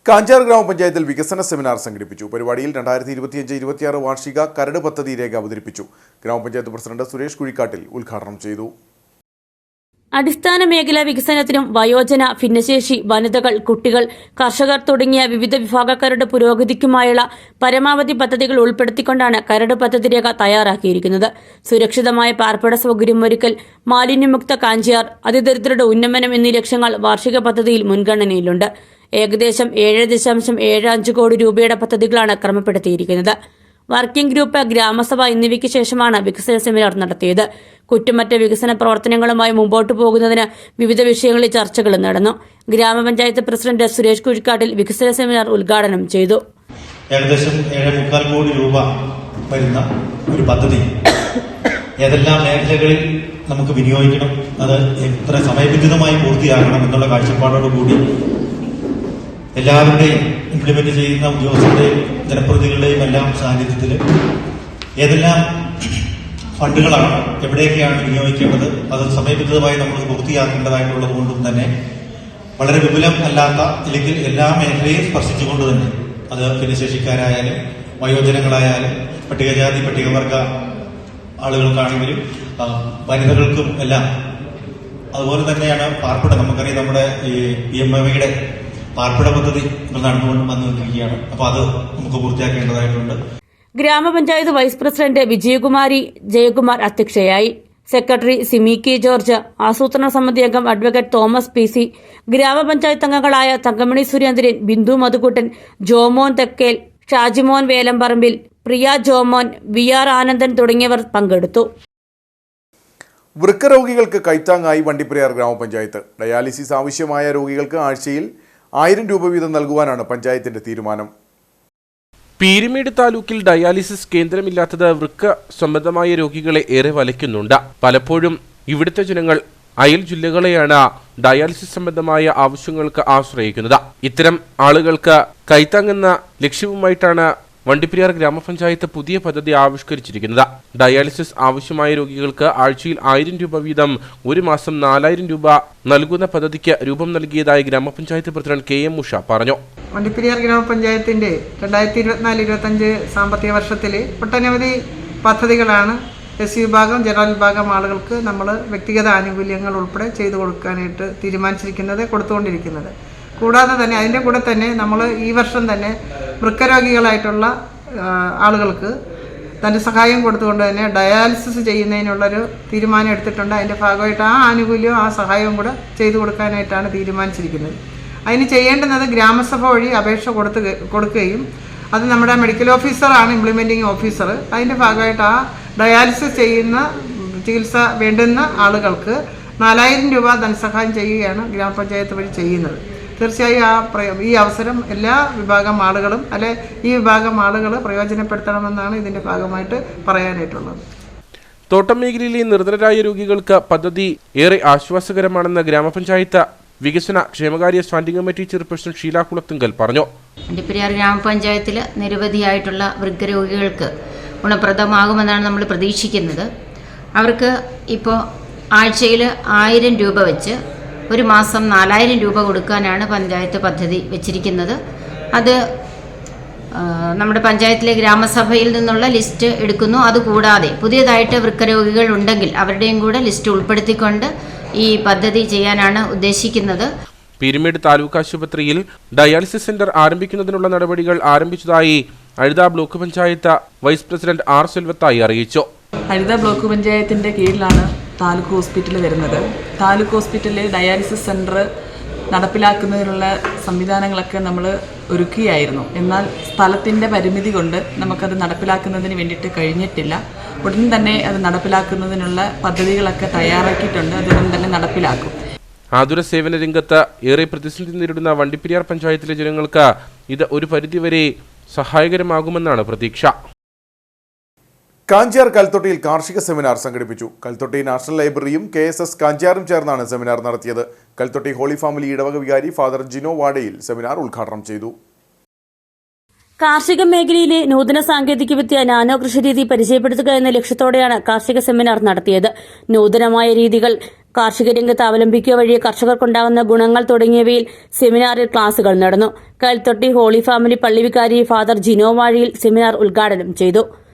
കാഞ്ചാർ ഗ്രാമപഞ്ചായത്തിൽ വികസന സെമിനാർ സംഘടിപ്പിച്ചു. പരിപാടിയിൽ 2025-26 വാർഷിക കരട് പദ്ധതി രേഖ അവതരിപ്പിച്ചു. ഗ്രാമപഞ്ചായത്ത് പ്രസിഡന്റ് സുരേഷ് കുഴിക്കാട്ടിൽ ഉദ്ഘാടനം ചെയ്തു. അടിസ്ഥാന മേഖലാ വികസനത്തിനും വയോജന, ഭിന്നശേഷി, വനിതകൾ, കുട്ടികൾ, കർഷകർ തുടങ്ങിയ വിവിധ വിഭാഗക്കാരുടെ പുരോഗതിക്കുമായുള്ള പരമാവധി പദ്ധതികൾ ഉൾപ്പെടുത്തിക്കൊണ്ടാണ് കരട് പദ്ധതി രേഖ തയ്യാറാക്കിയിരിക്കുന്നത്. സുരക്ഷിതമായ പാർപ്പിട സൗകര്യമൊരുക്കൽ, മാലിന്യമുക്ത കാഞ്ചിയാർ, അതിദരിദ്രരുടെ ഉന്നമനം എന്നീ ലക്ഷ്യങ്ങൾ വാർഷിക പദ്ധതിയിൽ മുൻഗണനയിലുണ്ട്. ഏകദേശം 7.75 കോടി രൂപയുടെ പദ്ധതികളാണ് ക്രമപ്പെടുത്തിയിരിക്കുന്നത്. വർക്കിംഗ് ഗ്രൂപ്പ്, ഗ്രാമസഭ എന്നിവയ്ക്ക് ശേഷമാണ് വികസന സെമിനാർ നടത്തിയത്. കുറ്റമറ്റ വികസന പ്രവർത്തനങ്ങളുമായി മുമ്പോട്ടു പോകുന്നതിന് വിവിധ വിഷയങ്ങളിൽ ചർച്ചകൾ നടന്നു. ഗ്രാമപഞ്ചായത്ത് പ്രസിഡന്റ് സുരേഷ് കുഴിക്കാട്ടിൽ വികസന സെമിനാർ ഉദ്ഘാടനം ചെയ്തു. ഏകദേശം 7.25 കോടി രൂപ വരുന്ന ഒരു പദ്ധതി ഏതെല്ലാം മേഖലകളിൽ നമുക്ക് വിനിയോഗിക്കണം, അത് എത്ര സമയബന്ധിതമായി പൂർത്തിയാക്കണം എന്നുള്ള കാഴ്ചപ്പാടോടുകൂടി എല്ലാവരുടെയും ഇംപ്ലിമെന്റ് ചെയ്യുന്ന ഉദ്യോഗസ്ഥരുടെയും ജനപ്രതിനിധികളുടെയും എല്ലാം സാന്നിധ്യത്തിൽ ഏതെല്ലാം ഫണ്ടുകളാണ് എവിടെയൊക്കെയാണ് വിനിയോഗിക്കേണ്ടത്, അത് സമയബന്ധിതമായി നമ്മൾ പൂർത്തിയാക്കേണ്ടതായിട്ടുള്ളത് കൊണ്ടും തന്നെ വളരെ വിപുലം അല്ലാത്ത അല്ലെങ്കിൽ എല്ലാ മേഖലയും സ്പർശിച്ചുകൊണ്ട് തന്നെ അത് ഭിന്നശേഷിക്കാരായാലും വയോജനങ്ങളായാലും പട്ടികജാതി പട്ടികവർഗ ആളുകൾക്കാണെങ്കിലും വനിതകൾക്കും എല്ലാം അതുപോലെ തന്നെയാണ് പാർപ്പിടം. നമുക്കറിയാം നമ്മുടെ ഈ PMAയുടെ പാർപ്പിട പദ്ധതി നടന്നുകൊണ്ട് വന്നിരിക്കുകയാണ്. അപ്പോൾ അത് നമുക്ക് പൂർത്തിയാക്കേണ്ടതായിട്ടുണ്ട്. ഗ്രാമപഞ്ചായത്ത് വൈസ് പ്രസിഡന്റ് വിജയകുമാരി ജയകുമാർ അധ്യക്ഷയായി. സെക്രട്ടറി സിമി കെ ജോർജ്, ആസൂത്രണ സമിതി അംഗം അഡ്വക്കേറ്റ് തോമസ് PC, ഗ്രാമപഞ്ചായത്ത് അംഗങ്ങളായ തങ്കമണി സുരേന്ദ്രൻ, ബിന്ദു മധുക്കുട്ടൻ, ജോമോൻ തെക്കേൽ, ഷാജിമോൻ വേലമ്പറമ്പിൽ, പ്രിയ ജോമോൻ, VR ആനന്ദൻ തുടങ്ങിയവർ പങ്കെടുത്തു. വൃക്കരോഗികൾക്ക് കൈത്താങ്ങായി വണ്ടിപ്പെരിയാർ ഗ്രാമപഞ്ചായത്ത്. ഡയാലിസിസ് ആവശ്യമായ രോഗികൾക്ക് ആഴ്ചയിൽ 1000 രൂപ വീതം നൽകുവാനാണ് പഞ്ചായത്തിന്റെ തീരുമാനം. പീരുമേട് താലൂക്കിൽ ഡയാലിസിസ് കേന്ദ്രമില്ലാത്തത് വൃക്ക സംബന്ധമായ രോഗികളെ ഏറെ വലയ്ക്കുന്നുണ്ട്. പലപ്പോഴും ഇവിടുത്തെ ജനങ്ങൾ അയൽ ജില്ലകളെയാണ് ഡയാലിസിസ് സംബന്ധമായ ആവശ്യങ്ങൾക്ക് ആശ്രയിക്കുന്നത്. ഇത്തരം ആളുകൾക്ക് കൈത്താങ്ങെന്ന ലക്ഷ്യവുമായിട്ടാണ് വണ്ടിപ്പെരിയാർ ഗ്രാമപഞ്ചായത്ത് പുതിയ പദ്ധതി ആവിഷ്കരിച്ചിരിക്കുന്നത്. ഡയാലിസിസ് ആവശ്യമായ രോഗികൾക്ക് ആഴ്ചയിൽ 1000 രൂപ വീതം ഒരു മാസം 4000 രൂപ നൽകുന്ന പദ്ധതിക്ക് രൂപം നൽകിയതായി ഗ്രാമപഞ്ചായത്ത് പ്രസിഡന്റ് KM ഉഷ പറഞ്ഞു. വണ്ടിപ്പെരിയാർ ഗ്രാമപഞ്ചായത്തിന്റെ 2024-25 സാമ്പത്തിക വർഷത്തിൽ ഒട്ടനവധി പദ്ധതികളാണ് SC വിഭാഗം, ജനറൽ വിഭാഗം ആളുകൾക്ക് നമ്മൾ വ്യക്തിഗത ആനുകൂല്യങ്ങൾ ഉൾപ്പെടെ ചെയ്തു കൊടുക്കാനായിട്ട് തീരുമാനിച്ചിരിക്കുന്നത്, കൊടുത്തുകൊണ്ടിരിക്കുന്നത്. കൂടാതെ തന്നെ അതിൻ്റെ കൂടെ തന്നെ നമ്മൾ ഈ വർഷം തന്നെ വൃക്കരോഗികളായിട്ടുള്ള ആളുകൾക്ക് ധനസഹായം കൊടുത്തുകൊണ്ട് തന്നെ ഡയാലിസിസ് ചെയ്യുന്നതിനുള്ളൊരു തീരുമാനം എടുത്തിട്ടുണ്ട്. അതിൻ്റെ ഭാഗമായിട്ട് ആ ആനുകൂല്യവും ആ സഹായവും കൂടെ ചെയ്തു കൊടുക്കാനായിട്ടാണ് തീരുമാനിച്ചിരിക്കുന്നത്. അതിന് ചെയ്യേണ്ടുന്നത് ഗ്രാമസഭ വഴി അപേക്ഷ കൊടുക്കുകയും അത് നമ്മുടെ മെഡിക്കൽ ഓഫീസറാണ് ഇംപ്ലിമെൻറ്റിംഗ് ഓഫീസർ. അതിൻ്റെ ഭാഗമായിട്ട് ആ ഡയാലിസിസ് ചെയ്യുന്ന ചികിത്സ വേണ്ടുന്ന ആളുകൾക്ക് 4000 രൂപ ധനസഹായം ചെയ്യുകയാണ് ഗ്രാമപഞ്ചായത്ത് വഴി ചെയ്യുന്നത്. തീർച്ചയായും ഈ അവസരം എല്ലാ വിഭാഗം ആളുകളും ഈ വിഭാഗം ആളുകൾ പ്രയോജനപ്പെടുത്തണമെന്നാണ് ഇതിൻ്റെ ഭാഗമായിട്ട് പറയാനായിട്ടുള്ളത്. തോട്ടം മേഖലയിലെ നിർധനരായ രോഗികൾക്ക് പദ്ധതി ഏറെ ആശ്വാസകരമാണെന്ന് ഗ്രാമപഞ്ചായത്ത് വികസന ക്ഷേമകാര്യ standing committee chairperson Sheela Kulathunkal പറഞ്ഞു. വണ്ടിപ്പെരിയാർ ഗ്രാമപഞ്ചായത്തിൽ നിരവധിയായിട്ടുള്ള വൃക്കരോഗികൾക്ക് ഗുണപ്രദമാകുമെന്നാണ് നമ്മൾ പ്രതീക്ഷിക്കുന്നത്. അവർക്ക് ഇപ്പോൾ ആഴ്ചയിൽ 1000 രൂപ വെച്ച് ഒരു മാസം 4000 രൂപ കൊടുക്കാനാണ് പഞ്ചായത്ത് പദ്ധതി വെച്ചിരിക്കുന്നത്. അത് നമ്മുടെ പഞ്ചായത്തിലെ ഗ്രാമസഭയിൽ നിന്നുള്ള ലിസ്റ്റ് എടുക്കുന്നു. അതുകൂടാതെ പുതിയതായിട്ട് വൃക്കരോഗികൾ ഉണ്ടെങ്കിൽ അവരുടെയും കൂടെ ലിസ്റ്റ് ഉൾപ്പെടുത്തിക്കൊണ്ട് ഈ പദ്ധതി ചെയ്യാനാണ് ഉദ്ദേശിക്കുന്നത്. പീരുമേട് താലൂക്ക് ആശുപത്രിയിൽ ഡയാലിസിസ് സെന്റർ ആരംഭിക്കുന്നതിനുള്ള നടപടികൾ ആരംഭിച്ചതായി Azhutha block panchayat vice president R Selvathai അറിയിച്ചു. അഴുത ബ്ലോക്ക് പഞ്ചായത്തിന്റെ കീഴിലാണ് താലൂക്ക് ഹോസ്പിറ്റൽ വരുന്നത്. താലൂക്ക് ഹോസ്പിറ്റലിൽ ഡയാലിസിസ് സെന്റർ നടപ്പിലാക്കുന്നതിനുള്ള സംവിധാനങ്ങളൊക്കെ നമ്മൾ ഒരുക്കിയായിരുന്നു. എന്നാൽ സ്ഥലത്തിൻ്റെ പരിമിതി കൊണ്ട് നമുക്കത് നടപ്പിലാക്കുന്നതിന് വേണ്ടിയിട്ട് കഴിഞ്ഞിട്ടില്ല. ഉടൻ തന്നെ അത് നടപ്പിലാക്കുന്നതിനുള്ള പദ്ധതികളൊക്കെ തയ്യാറാക്കിയിട്ടുണ്ട്. അതുടൻ തന്നെ നടപ്പിലാക്കും. ആതുര സേവന രംഗത്ത് ഏറെ പ്രതിസന്ധി നേരിടുന്ന വണ്ടിപ്പെരിയാർ പഞ്ചായത്തിലെ ജനങ്ങൾക്ക് ഇത് ഒരു പരിധിവരെ സഹായകരമാകുമെന്നാണ് പ്രതീക്ഷ. കാഞ്ചിയാർ കൽത്തൊട്ടിയിൽ കാർഷിക സെമിനാർ സംഘടിപ്പിച്ചു. കൽത്തൊട്ടി നാഷണൽ ലൈബ്രറിയും KSS കാഞ്ചിയാറും ചേർന്നാണ് സെമിനാർ നടത്തിയത്. കൽത്തൊട്ടി ഹോളി ഫാമിലി ഇടവക വികാരി ഫാദർ ജിനോ വാടയിൽ സെമിനാർ ഉദ്ഘാടനം ചെയ്തു. കാർഷിക മേഖലയിലെ നൂതന സാങ്കേതികവിദ്യ നാനോ കൃഷിരീതി പരിചയപ്പെടുത്തുക എന്ന ലക്ഷ്യത്തോടെയാണ് കാർഷിക സെമിനാർ നടത്തിയത്. നൂതനമായ രീതികൾ കാർഷിക രംഗത്ത് അവലംബിക്കുക വഴി കർഷകർക്കുണ്ടാകുന്ന ഗുണങ്ങൾ തുടങ്ങിയവയിൽ സെമിനാറിൽ ക്ലാസുകൾ നടന്നു. കൽത്തൊട്ടി ഹോളി ഫാമിലി പള്ളി വികാരി ഫാദർ ജിനോ വാഴയിൽ സെമിനാർ ഉദ്ഘാടനം ചെയ്തു.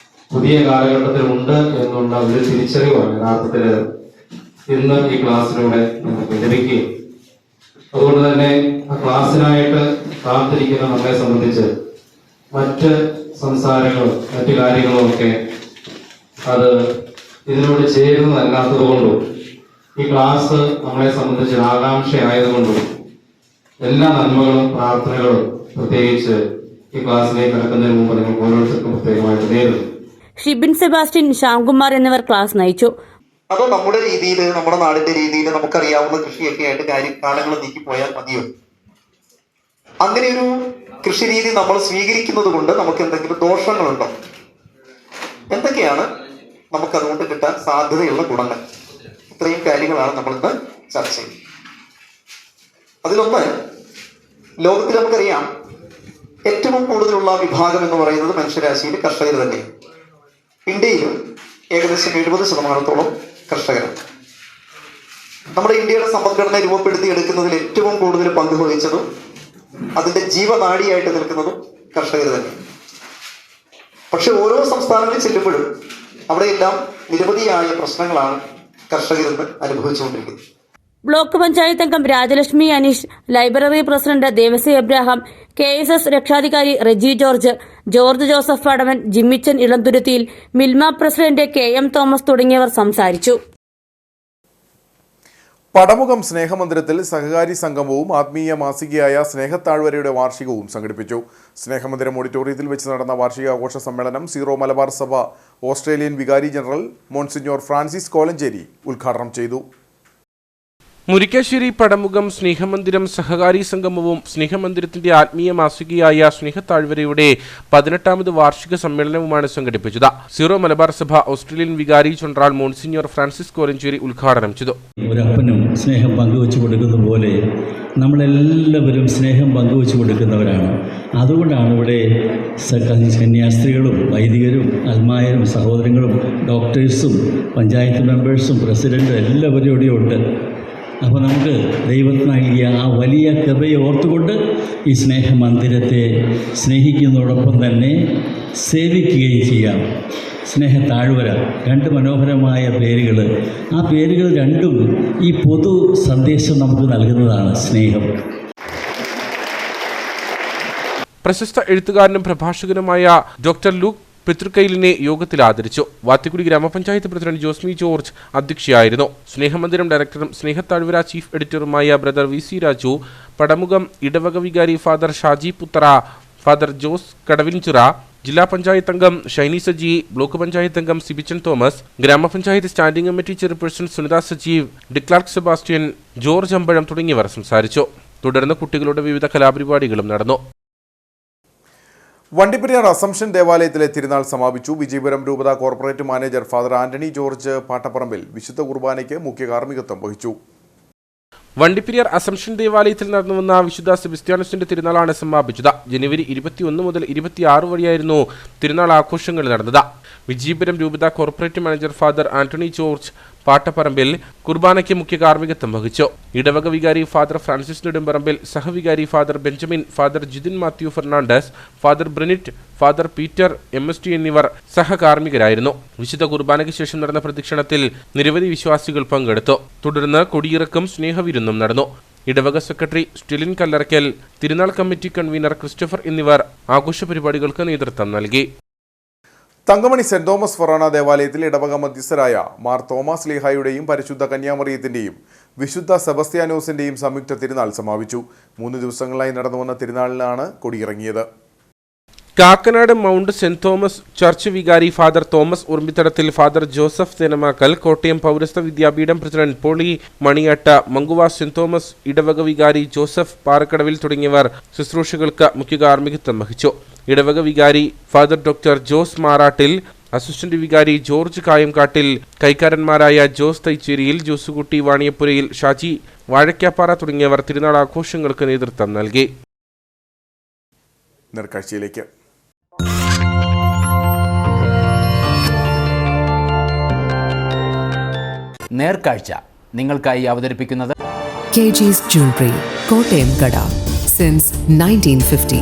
പുതിയ കാലഘട്ടത്തിലുണ്ട് എന്നുള്ള ഒരു തിരിച്ചറിവാണ് യഥാർത്ഥത്തിൽ ഇന്ന് ഈ ക്ലാസ്സിലൂടെ നമുക്ക് ലഭിക്കുകയും അതുകൊണ്ട് തന്നെ ആ ക്ലാസ്സിനായിട്ട് കാത്തിരിക്കുന്ന നമ്മളെ സംബന്ധിച്ച് മറ്റ് സംസാരങ്ങളും മറ്റു കാര്യങ്ങളും ഒക്കെ അത് ഇതിനോട് ചേരുന്നതല്ലാത്തതുകൊണ്ടും ഈ ക്ലാസ് നമ്മളെ സംബന്ധിച്ച് ആകാംക്ഷയായതുകൊണ്ടും എല്ലാ നന്മകളും പ്രാർത്ഥനകളും പ്രത്യേകിച്ച് ഈ ക്ലാസ്സിലേക്ക് കടക്കുന്നതിന് മുമ്പ് നിങ്ങൾ ഓരോരുത്തർക്കും പ്രത്യേകമായിട്ട് നേരിടും. ഷിബിൻ സെബാസ്റ്റ്യൻ, ശ്യാംകുമാർ എന്നിവർ ക്ലാസ് നയിച്ചു. അതോ നമ്മുടെ രീതിയിൽ, നമ്മുടെ നാടിന്റെ രീതിയിൽ നമുക്കറിയാവുന്ന കൃഷിയൊക്കെ ആയിട്ട് കാലങ്ങൾ നീക്കിപ്പോയാൽ മതിയോ? അങ്ങനെയൊരു കൃഷി രീതി നമ്മൾ സ്വീകരിക്കുന്നത് കൊണ്ട് നമുക്ക് എന്തെങ്കിലും ദോഷങ്ങളുണ്ടോ? എന്തൊക്കെയാണ് നമുക്കതുകൊണ്ട് കിട്ടാൻ സാധ്യതയുള്ള ഗുണങ്ങൾ? ഇത്രയും കാര്യങ്ങളാണ് നമ്മളിന്ന് ചർച്ച ചെയ്യുന്നത്. അതിലൊന്ന്, ലോകത്തിൽ നമുക്കറിയാം ഏറ്റവും കൂടുതലുള്ള വിഭാഗം എന്ന് പറയുന്നത് മനുഷ്യരാശിയിൽ കർഷകർ തന്നെയാണ്. ഇന്ത്യയിലും ഏകദേശം 70% കർഷകരാണ്. നമ്മുടെ ഇന്ത്യയുടെ സമ്പദ്ഘടന രൂപപ്പെടുത്തിയെടുക്കുന്നതിൽ ഏറ്റവും കൂടുതൽ പങ്ക് വഹിച്ചതും അതിന്റെ ജീവനാഡിയായിട്ട് നിൽക്കുന്നതും കർഷകർ തന്നെയാണ്. പക്ഷെ ഓരോ സംസ്ഥാനങ്ങളിൽ ചെല്ലുമ്പോഴും അവിടെയെല്ലാം നിരവധിയായ പ്രശ്നങ്ങളാണ് കർഷകരിന്ന് അനുഭവിച്ചുകൊണ്ടിരിക്കുന്നത്. ബ്ലോക്ക് പഞ്ചായത്ത് അംഗം Rajalakshmi Aneesh, library president Devasi Abraham, KSS രക്ഷാധികാരി റെജി ജോർജ്, ജോർജ് ജോസഫ് പടവൻ, ജിമ്മിച്ചൻ ഇളംതുരുത്തിയിൽ, മിൽമ പ്രസിഡന്റ് KM തോമസ് തുടങ്ങിയവർ സംസാരിച്ചു. പടമുഖം സ്നേഹമന്ദിരത്തിൽ സഹകാരി സംഗമവും ആത്മീയ മാസികയായ സ്നേഹത്താഴ്വരയുടെ വാർഷികവും സംഘടിപ്പിച്ചു. സ്നേഹമന്ദിരം ഓഡിറ്റോറിയത്തിൽ വെച്ച് നടന്ന വാർഷികാഘോഷ സമ്മേളനം സീറോ മലബാർ സഭ ഓസ്ട്രേലിയൻ വികാരി ജനറൽ മോൺസിഞ്ഞോർ ഫ്രാൻസിസ് കോലഞ്ചേരി ഉദ്ഘാടനം ചെയ്തു. മുരിക്കാശ്ശേരി പടമുഖം സ്നേഹമന്ദിരം സഹകാരി സംഗമവും സ്നേഹമന്ദിരത്തിന്റെ ആത്മീയ മാസികയായ സ്നേഹത്താഴ്വരയുടെ 18ാമത് വാർഷിക സമ്മേളനവുമാണ് സംഘടിപ്പിച്ചത്. സീറോ മലബാർ സഭ ഓസ്ട്രേലിയൻ വികാരി ജനറൽ മോൺസിഞ്ഞോർ ഫ്രാൻസിസ് കോലഞ്ചേരി ഉദ്ഘാടനം ചെയ്തു. ഒരപ്പനും സ്നേഹം പങ്കുവെച്ചു കൊടുക്കുന്ന പോലെ നമ്മളെല്ലാവരും സ്നേഹം പങ്കുവെച്ചു കൊടുക്കുന്നവരാണ്. അതുകൊണ്ടാണ് ഇവിടെ കന്യാസ്ത്രീകളും വൈദികരും അൽമായരും സഹോദരങ്ങളും ഡോക്ടേഴ്സും പഞ്ചായത്ത് മെമ്പേഴ്സും പ്രസിഡന്റും എല്ലാവരും ഇവിടെയുണ്ട്. അപ്പോൾ നമുക്ക് ദൈവത്തിന് നൽകിയ ആ വലിയ കൃപയെ ഓർത്തുകൊണ്ട് ഈ സ്നേഹമന്ദിരത്തെ സ്നേഹിക്കുന്നതോടൊപ്പം തന്നെ സേവിക്കുകയും ചെയ്യാം. സ്നേഹത്താഴ്വര, 2 മനോഹരമായ പേരുകൾ. ആ പേരുകൾ രണ്ടും ഈ പൊതു സന്ദേശം നമുക്ക് നൽകുന്നതാണ്. സ്നേഹം. പ്രശസ്ത എഴുത്തുകാരനും പ്രഭാഷകനുമായ ഡോക്ടർ ലൂക്ക് പിതൃക്കൈലിനെ യോഗത്തിൽ ആദരിച്ചു. വാത്തിക്കുടി ഗ്രാമപഞ്ചായത്ത് പ്രസിഡന്റ് ജോസ്മി ജോർജ് അധ്യക്ഷയായിരുന്നു. സ്നേഹമന്ദിരം ഡയറക്ടറും സ്നേഹത്താഴ്വര ചീഫ് എഡിറ്ററുമായ ബ്രദർ VC രാജു, പടമുഖം ഇടവക വികാരി ഫാദർ ഷാജി പുത്തറ, ഫാദർ ജോസ് കടവിൻചിറ, ജില്ലാ പഞ്ചായത്ത് അംഗം ഷൈനി സജി, ബ്ലോക്ക് പഞ്ചായത്ത് അംഗം സിബിച്ചൻ തോമസ്, ഗ്രാമപഞ്ചായത്ത് standing committee chairperson Sunitha Sajeev, Declark Sebastian, George Ambazham തുടങ്ങിയവർ സംസാരിച്ചു. തുടർന്ന് കുട്ടികളുടെ വിവിധ കലാപരിപാടികളും നടന്നു. വണ്ടിപ്പെരിയാർ അസംഷൻ ദേവാലയത്തിലെ തിരുനാൾ സമാപിച്ചു. വിജയപുരം രൂപത corporate manager father Antony George Pattaparambil വിശുദ്ധ കുർബാനയ്ക്ക് മുഖ്യ കാർമ്മികത്വം വഹിച്ചു. വണ്ടിപ്പെരിയാർ അസംഷൻ ദേവാലയത്തിൽ നടന്നുവന്ന വിശുദ്ധ സെബസ്ത്യാനോസിന്റെ തിരുനാളാണ് സമാപിച്ചത്. ജനുവരി 21 മുതൽ 26 വരെയായിരുന്നു തിരുനാൾ ആഘോഷങ്ങൾ നടന്നത്. വിജയപുരം രൂപത corporate manager father Antony George Pattaparambil കുർബാനയ്ക്ക് മുഖ്യ കാർമ്മികത്വം വഹിച്ചു. ഇടവക വികാരി ഫാദർ ഫ്രാൻസിസ് നെടുമ്പറമ്പിൽ, സഹവികാരി father Benjamin, father Jithin Mathew Fernandez, father Brinit, father Peter MST എന്നിവർ സഹകാർമ്മികരായിരുന്നു. വിശുദ്ധ കുർബാനയ്ക്ക് ശേഷം നടന്ന പ്രദക്ഷിണത്തിൽ നിരവധി വിശ്വാസികൾ പങ്കെടുത്തു. തുടർന്ന് കൊടിയിറക്കും സ്നേഹവിരുന്നും നടന്നു. ഇടവക സെക്രട്ടറി സ്റ്റിലിൻ കല്ലറയ്ക്കൽ, തിരുനാൾ കമ്മിറ്റി കൺവീനർ ക്രിസ്റ്റഫർ എന്നിവർ ആഘോഷ പരിപാടികൾക്ക് നേതൃത്വം നൽകി. തങ്കമണി സെന്റ് തോമസ് ഫൊറാന ദേവാലയത്തിൽ ഇടവക മധ്യസ്ഥരായ മാർ തോമസ് ലീഹായുടെയും പരിശുദ്ധ കന്യാമറിയത്തിന്റെയും വിശുദ്ധ സെബസ്ത്യാനോസിന്റെയും സംയുക്ത തിരുനാൾ സമാപിച്ചു. 3 ദിവസങ്ങളായി നടന്നുവന്ന തിരുനാളിലാണ് കൊടിയിറങ്ങിയത്. Kakkanad Mount Saint Thomas church വികാരി ഫാദർ തോമസ് ഉറുമ്പിത്തടത്തിൽ, ഫാദർ ജോസഫ് തേനമാക്കൽ, കോട്ടയം പൗരസ്ത്യ വിദ്യാപീഠം പ്രസിഡന്റ് പോളി മണിയാട്ട, മങ്കുവ സെന്റ് തോമസ് ഇടവക വികാരി ജോസഫ് പാറക്കടവിൽ തുടങ്ങിയവർ ശുശ്രൂഷകൾക്ക് മുഖ്യ കാർമ്മികത്വം വഹിച്ചു. ഇടവക വികാരി ഫാദർ ഡോക്ടർ ജോസ് മാറാട്ടിൽ, അസിസ്റ്റന്റ് വികാരി ജോർജ് കായംകാട്ടിൽ, കൈക്കാരന്മാരായ ജോസ് തൈച്ചേരിയിൽ, ജോസുകുട്ടി വാണിയപ്പുരയിൽ, ഷാജി വാഴക്കാപ്പാറ തുടങ്ങിയവർ തിരുനാൾ ആഘോഷങ്ങൾക്ക് നേതൃത്വം നൽകി. നേർക്കാഴ്ചയിലേക്ക്. നേർക്കാഴ്ച നിങ്ങൾക്കായി അവതരിപ്പിക്കുന്നത് KG's Jewelry, കോട്ടയം കട, സിൻസ് 1950.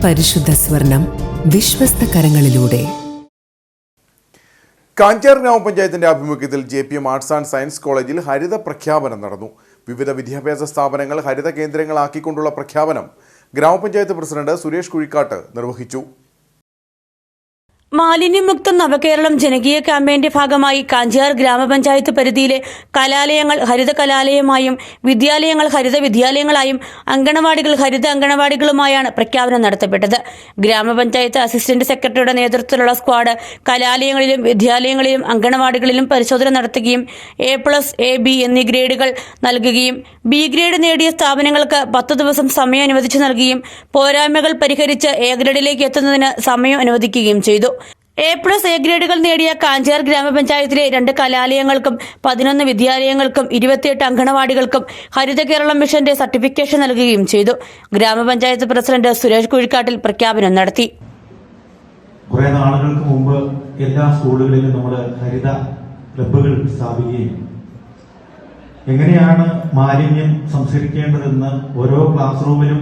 പരിശുദ്ധ സ്വർണം വിശ്വസ്ത കരങ്ങളിലൂടെ. കാഞ്ചാർ ഗ്രാമപഞ്ചായത്തിന്റെ ആഭിമുഖ്യത്തിൽ JPM ആർട്സ് ആൻഡ് സയൻസ് കോളേജിൽ ഹരിത പ്രഖ്യാപനം നടന്നു. വിവിധ വിദ്യാഭ്യാസ സ്ഥാപനങ്ങൾ ഹരിത കേന്ദ്രങ്ങളാക്കിക്കൊണ്ടുള്ള പ്രഖ്യാപനം ഗ്രാമപഞ്ചായത്ത് പ്രസിഡന്റ് സുരേഷ് കുഴിക്കാട്ട് നിർവഹിച്ചു. മാലിന്യമുക്ത നവകേരളം ജനകീയ ക്യാമ്പയിന്റെ ഭാഗമായി കാഞ്ചിയാർ ഗ്രാമപഞ്ചായത്ത് പരിധിയിലെ കലാലയങ്ങൾ ഹരിത കലാലയമായും വിദ്യാലയങ്ങൾ ഹരിത വിദ്യാലയങ്ങളായും അങ്കണവാടികൾ ഹരിത അങ്കണവാടികളുമായാണ് പ്രഖ്യാപനം നടത്തപ്പെട്ടത്. ഗ്രാമപഞ്ചായത്ത് അസിസ്റ്റന്റ് സെക്രട്ടറിയുടെ നേതൃത്വത്തിലുള്ള സ്ക്വാഡ് കലാലയങ്ങളിലും വിദ്യാലയങ്ങളിലും അങ്കണവാടികളിലും പരിശോധന നടത്തുകയും A+, A, B എന്നീ ഗ്രേഡുകൾ നൽകുകയും B ഗ്രേഡ് നേടിയ സ്ഥാപനങ്ങൾക്ക് 10 ദിവസം സമയം അനുവദിച്ചു നൽകുകയും പോരായ്മകൾ പരിഹരിച്ച് A ഗ്രേഡിലേക്ക് എത്തുന്നതിന് സമയം അനുവദിക്കുകയും ചെയ്തു. A+, A ഗ്രേഡുകൾ നേടിയ കാഞ്ചാർ ഗ്രാമപഞ്ചായത്തിലെ 2 കലാലയങ്ങൾക്കും 11 വിദ്യാലയങ്ങൾക്കും 28 അങ്കണവാടികൾക്കും ഹരിത കേരളം മിഷന്റെ സർട്ടിഫിക്കേഷൻ നൽകുകയും ചെയ്തു. ഗ്രാമപഞ്ചായത്ത് പ്രസിഡന്റ് സുരേഷ് കുഴിക്കാട്ടിൽ പ്രഖ്യാപനം നടത്തി. കുറെ നാളുകൾക്ക് മുമ്പ് എല്ലാ സ്കൂളുകളിലും നമ്മൾ ഹരിത ക്ലബ്ബുകൾ സ്ഥാപിക്കുകയും എങ്ങനെയാണ് മാലിന്യം സംസ്കരിക്കേണ്ടതെന്ന് ഓരോ ക്ലാസ് റൂമിലും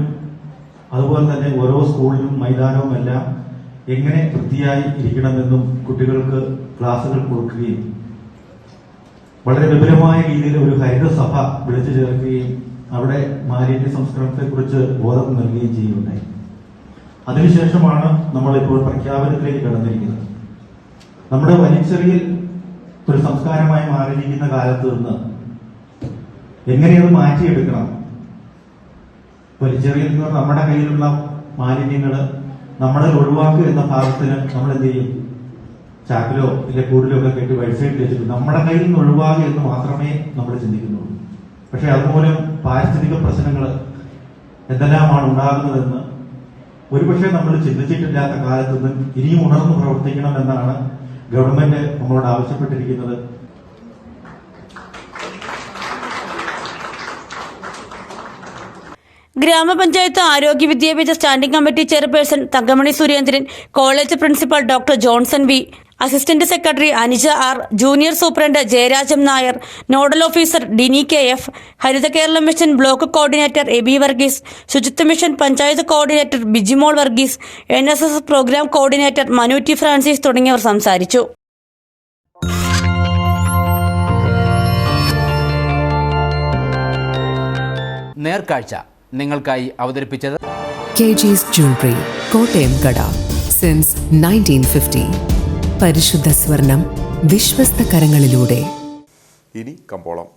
അതുപോലെ തന്നെ ഓരോ സ്കൂളിലും മൈതാനവും എല്ലാം എങ്ങനെ വൃത്തിയായി ഇരിക്കണമെന്നും കുട്ടികൾക്ക് ക്ലാസുകൾ കൊടുക്കുകയും വളരെ വിപുലമായ രീതിയിൽ ഒരു ഹരിതസഭ വിളിച്ചു ചേർക്കുകയും അവിടെ മാലിന്യ സംസ്കരണത്തെക്കുറിച്ച് ബോധം നൽകുകയും ചെയ്യുകയുണ്ടായി. അതിനുശേഷമാണ് നമ്മളിപ്പോൾ പ്രഖ്യാപനത്തിലേക്ക് കടന്നിരിക്കുന്നത്. നമ്മുടെ വലിച്ചെറിയൽ ഒരു സംസ്കാരമായി മാറിയിരിക്കുന്ന കാലത്ത് നിന്ന് എങ്ങനെയത് മാറ്റിയെടുക്കണം. വലിച്ചെറിയൽ എന്ന് പറഞ്ഞാൽ നമ്മുടെ കയ്യിലുള്ള മാലിന്യങ്ങൾ നമ്മളെ ഒഴിവാക്കുക എന്ന ഭാഗത്തിന് നമ്മൾ എന്ത് ചെയ്യും? ചാക്കിലോ ഇല്ല കൂടിലോ ഒക്കെ കെട്ടി വഴിസൈഡിൽ വെച്ചിട്ട് നമ്മുടെ കയ്യിൽ നിന്ന് ഒഴിവാകുക എന്ന് മാത്രമേ നമ്മൾ ചിന്തിക്കുന്നുള്ളൂ. പക്ഷെ അതുമൂലം പാരിസ്ഥിതിക പ്രശ്നങ്ങൾ എന്തെല്ലാമാണ് ഉണ്ടാകുന്നതെന്ന് ഒരുപക്ഷെ നമ്മൾ ചിന്തിച്ചിട്ടില്ലാത്ത കാലത്ത് നിന്ന് ഇനിയും ഉണർന്ന് പ്രവർത്തിക്കണം എന്നാണ് ഗവൺമെന്റ് നമ്മളോട് ആവശ്യപ്പെട്ടിരിക്കുന്നത്. ഗ്രാമപഞ്ചായത്ത് ആരോഗ്യ വിദ്യാഭ്യാസ standing committee chairperson Thankamani Surendran, college principal doctor Johnson V, assistant secretary Anija R, junior superintendent Jayarajam Nair, nodal officer Dini KF, Haritha Keralam mission block coordinator Abi Varghese, ശുചിത്വ mission panchayat coordinator Bijimol Varghese, NSS programme coordinator Manu T Francis തുടങ്ങിയവർ സംസാരിച്ചു. നേർക്കാഴ്ച നിങ്ങൾക്കായി അവതരിപ്പിച്ചത് KG's Jewelry, കോട്ടയം കട, സിൻസ് 1950. പരിശുദ്ധ സ്വർണം വിശ്വസ്ത കരങ്ങളിലൂടെ. ഇനി കമ്പോളം.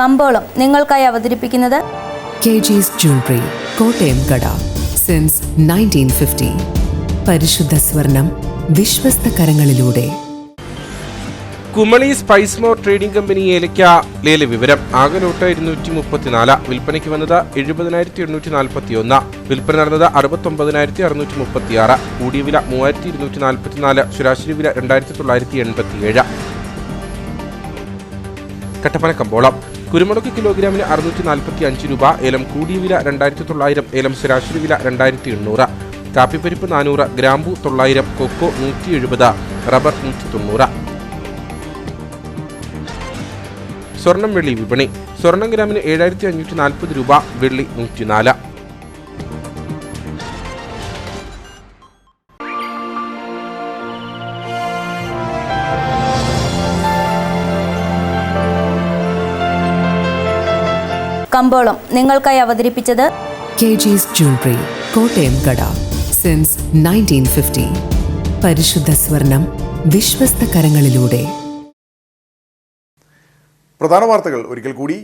കമ്പോളം നിങ്ങൾക്കായി അവതരിപ്പിക്കുന്നത് KG's Jewelry, കോട്ടയം കട, സിൻസ് 1950. പരിശുദ്ധ സ്വർണം വിശ്വസ്ത കരങ്ങളിലൂടെ. കുമളി സ്പൈസ്മോർ ട്രേഡിംഗ് കമ്പനി ഏലയ്ക്ക ലേല വിവരം. ആകെ ലോട്ട് 234, വിൽപ്പനയ്ക്ക് വന്നത് 70,841, വിൽപ്പന നടന്നത് 69,636, കൂടിയ വില 3,244, ശരാശരി വില 2,987. കട്ടപ്പന കമ്പോളം കുരുമുളക് കിലോഗ്രാമിന് 645 രൂപ, ഏലം കൂടിയ വില 2,900, ഏലം ശരാശരി വില 2,800, കാപ്പിപ്പരിപ്പ് 400, ഗ്രാമ്പു 900, കൊക്കോ 170, റബ്ബർ 190. സ്വർണം വെള്ളി വിപണി. സ്വർണം ഗ്രാമിന് 7,540 രൂപ, വെള്ളി 104. കമ്പോളം നിങ്ങൾക്കായി അവതരിപ്പിച്ചത് KG's Jewelry, കോട്ടയം കട. സിൻസ് 1950. പരിശുദ്ധ സ്വർണം വിശ്വസ്ത കരങ്ങളിലൂടെ. പ്രധാന വാർത്തകൾ ഒരിക്കൽ കൂടി.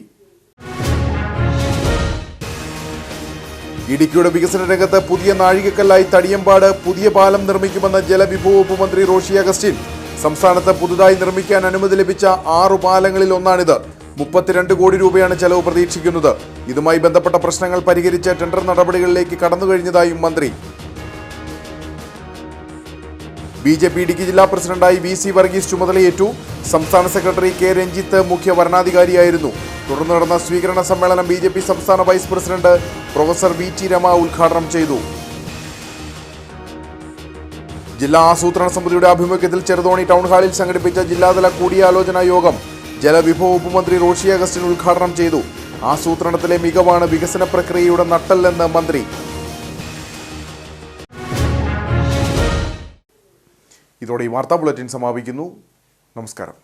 ഇടുക്കിയുടെ വികസന രംഗത്ത് പുതിയ നാഴികക്കല്ലായി തടിയമ്പാട് പുതിയ പാലം നിർമ്മിക്കുമെന്ന് ജലവിഭവ വകുപ്പ് മന്ത്രി റോഷി അഗസ്റ്റിൻ. സംസ്ഥാനത്ത് പുതുതായി നിർമ്മിക്കാൻ അനുമതി ലഭിച്ച 6 പാലങ്ങളിൽ ഒന്നാണിത്. 32 കോടി രൂപയാണ് ചെലവ് പ്രതീക്ഷിക്കുന്നത്. ഇതുമായി ബന്ധപ്പെട്ട പ്രശ്നങ്ങൾ പരിഹരിച്ച് ടെൻഡർ നടപടികളിലേക്ക് കടന്നുകഴിഞ്ഞതായും മന്ത്രി. BJP ഇടുക്കി ജില്ലാ പ്രസിഡന്റായി VC വർഗീസ് ചുമതലയേറ്റു. സംസ്ഥാന സെക്രട്ടറി K രഞ്ജിത്ത് മുഖ്യ വരണാധികാരിയായിരുന്നു. തുടർന്ന് നടന്ന സ്വീകരണ സമ്മേളനം BJP സംസ്ഥാന vice president professor VT Rama ഉദ്ഘാടനം ചെയ്തു. ജില്ലാ ആസൂത്രണ സമിതിയുടെ ആഭിമുഖ്യത്തിൽ ചെറുതോണി ടൗൺ ഹാളിൽ സംഘടിപ്പിച്ച ജില്ലാതല കൂടിയാലോചനാ യോഗം ജലവിഭവ വകുപ്പ് മന്ത്രി റോഷി അഗസ്റ്റിൻ ഉദ്ഘാടനം ചെയ്തു. ആസൂത്രണത്തിലെ മികവാണ് വികസന പ്രക്രിയയുടെ നട്ടെല്ലെന്ന് മന്ത്രി. ഇതോടെ ഈ വാർത്താ ബുള്ളറ്റിൻ സമാപിക്കുന്നു. നമസ്കാരം.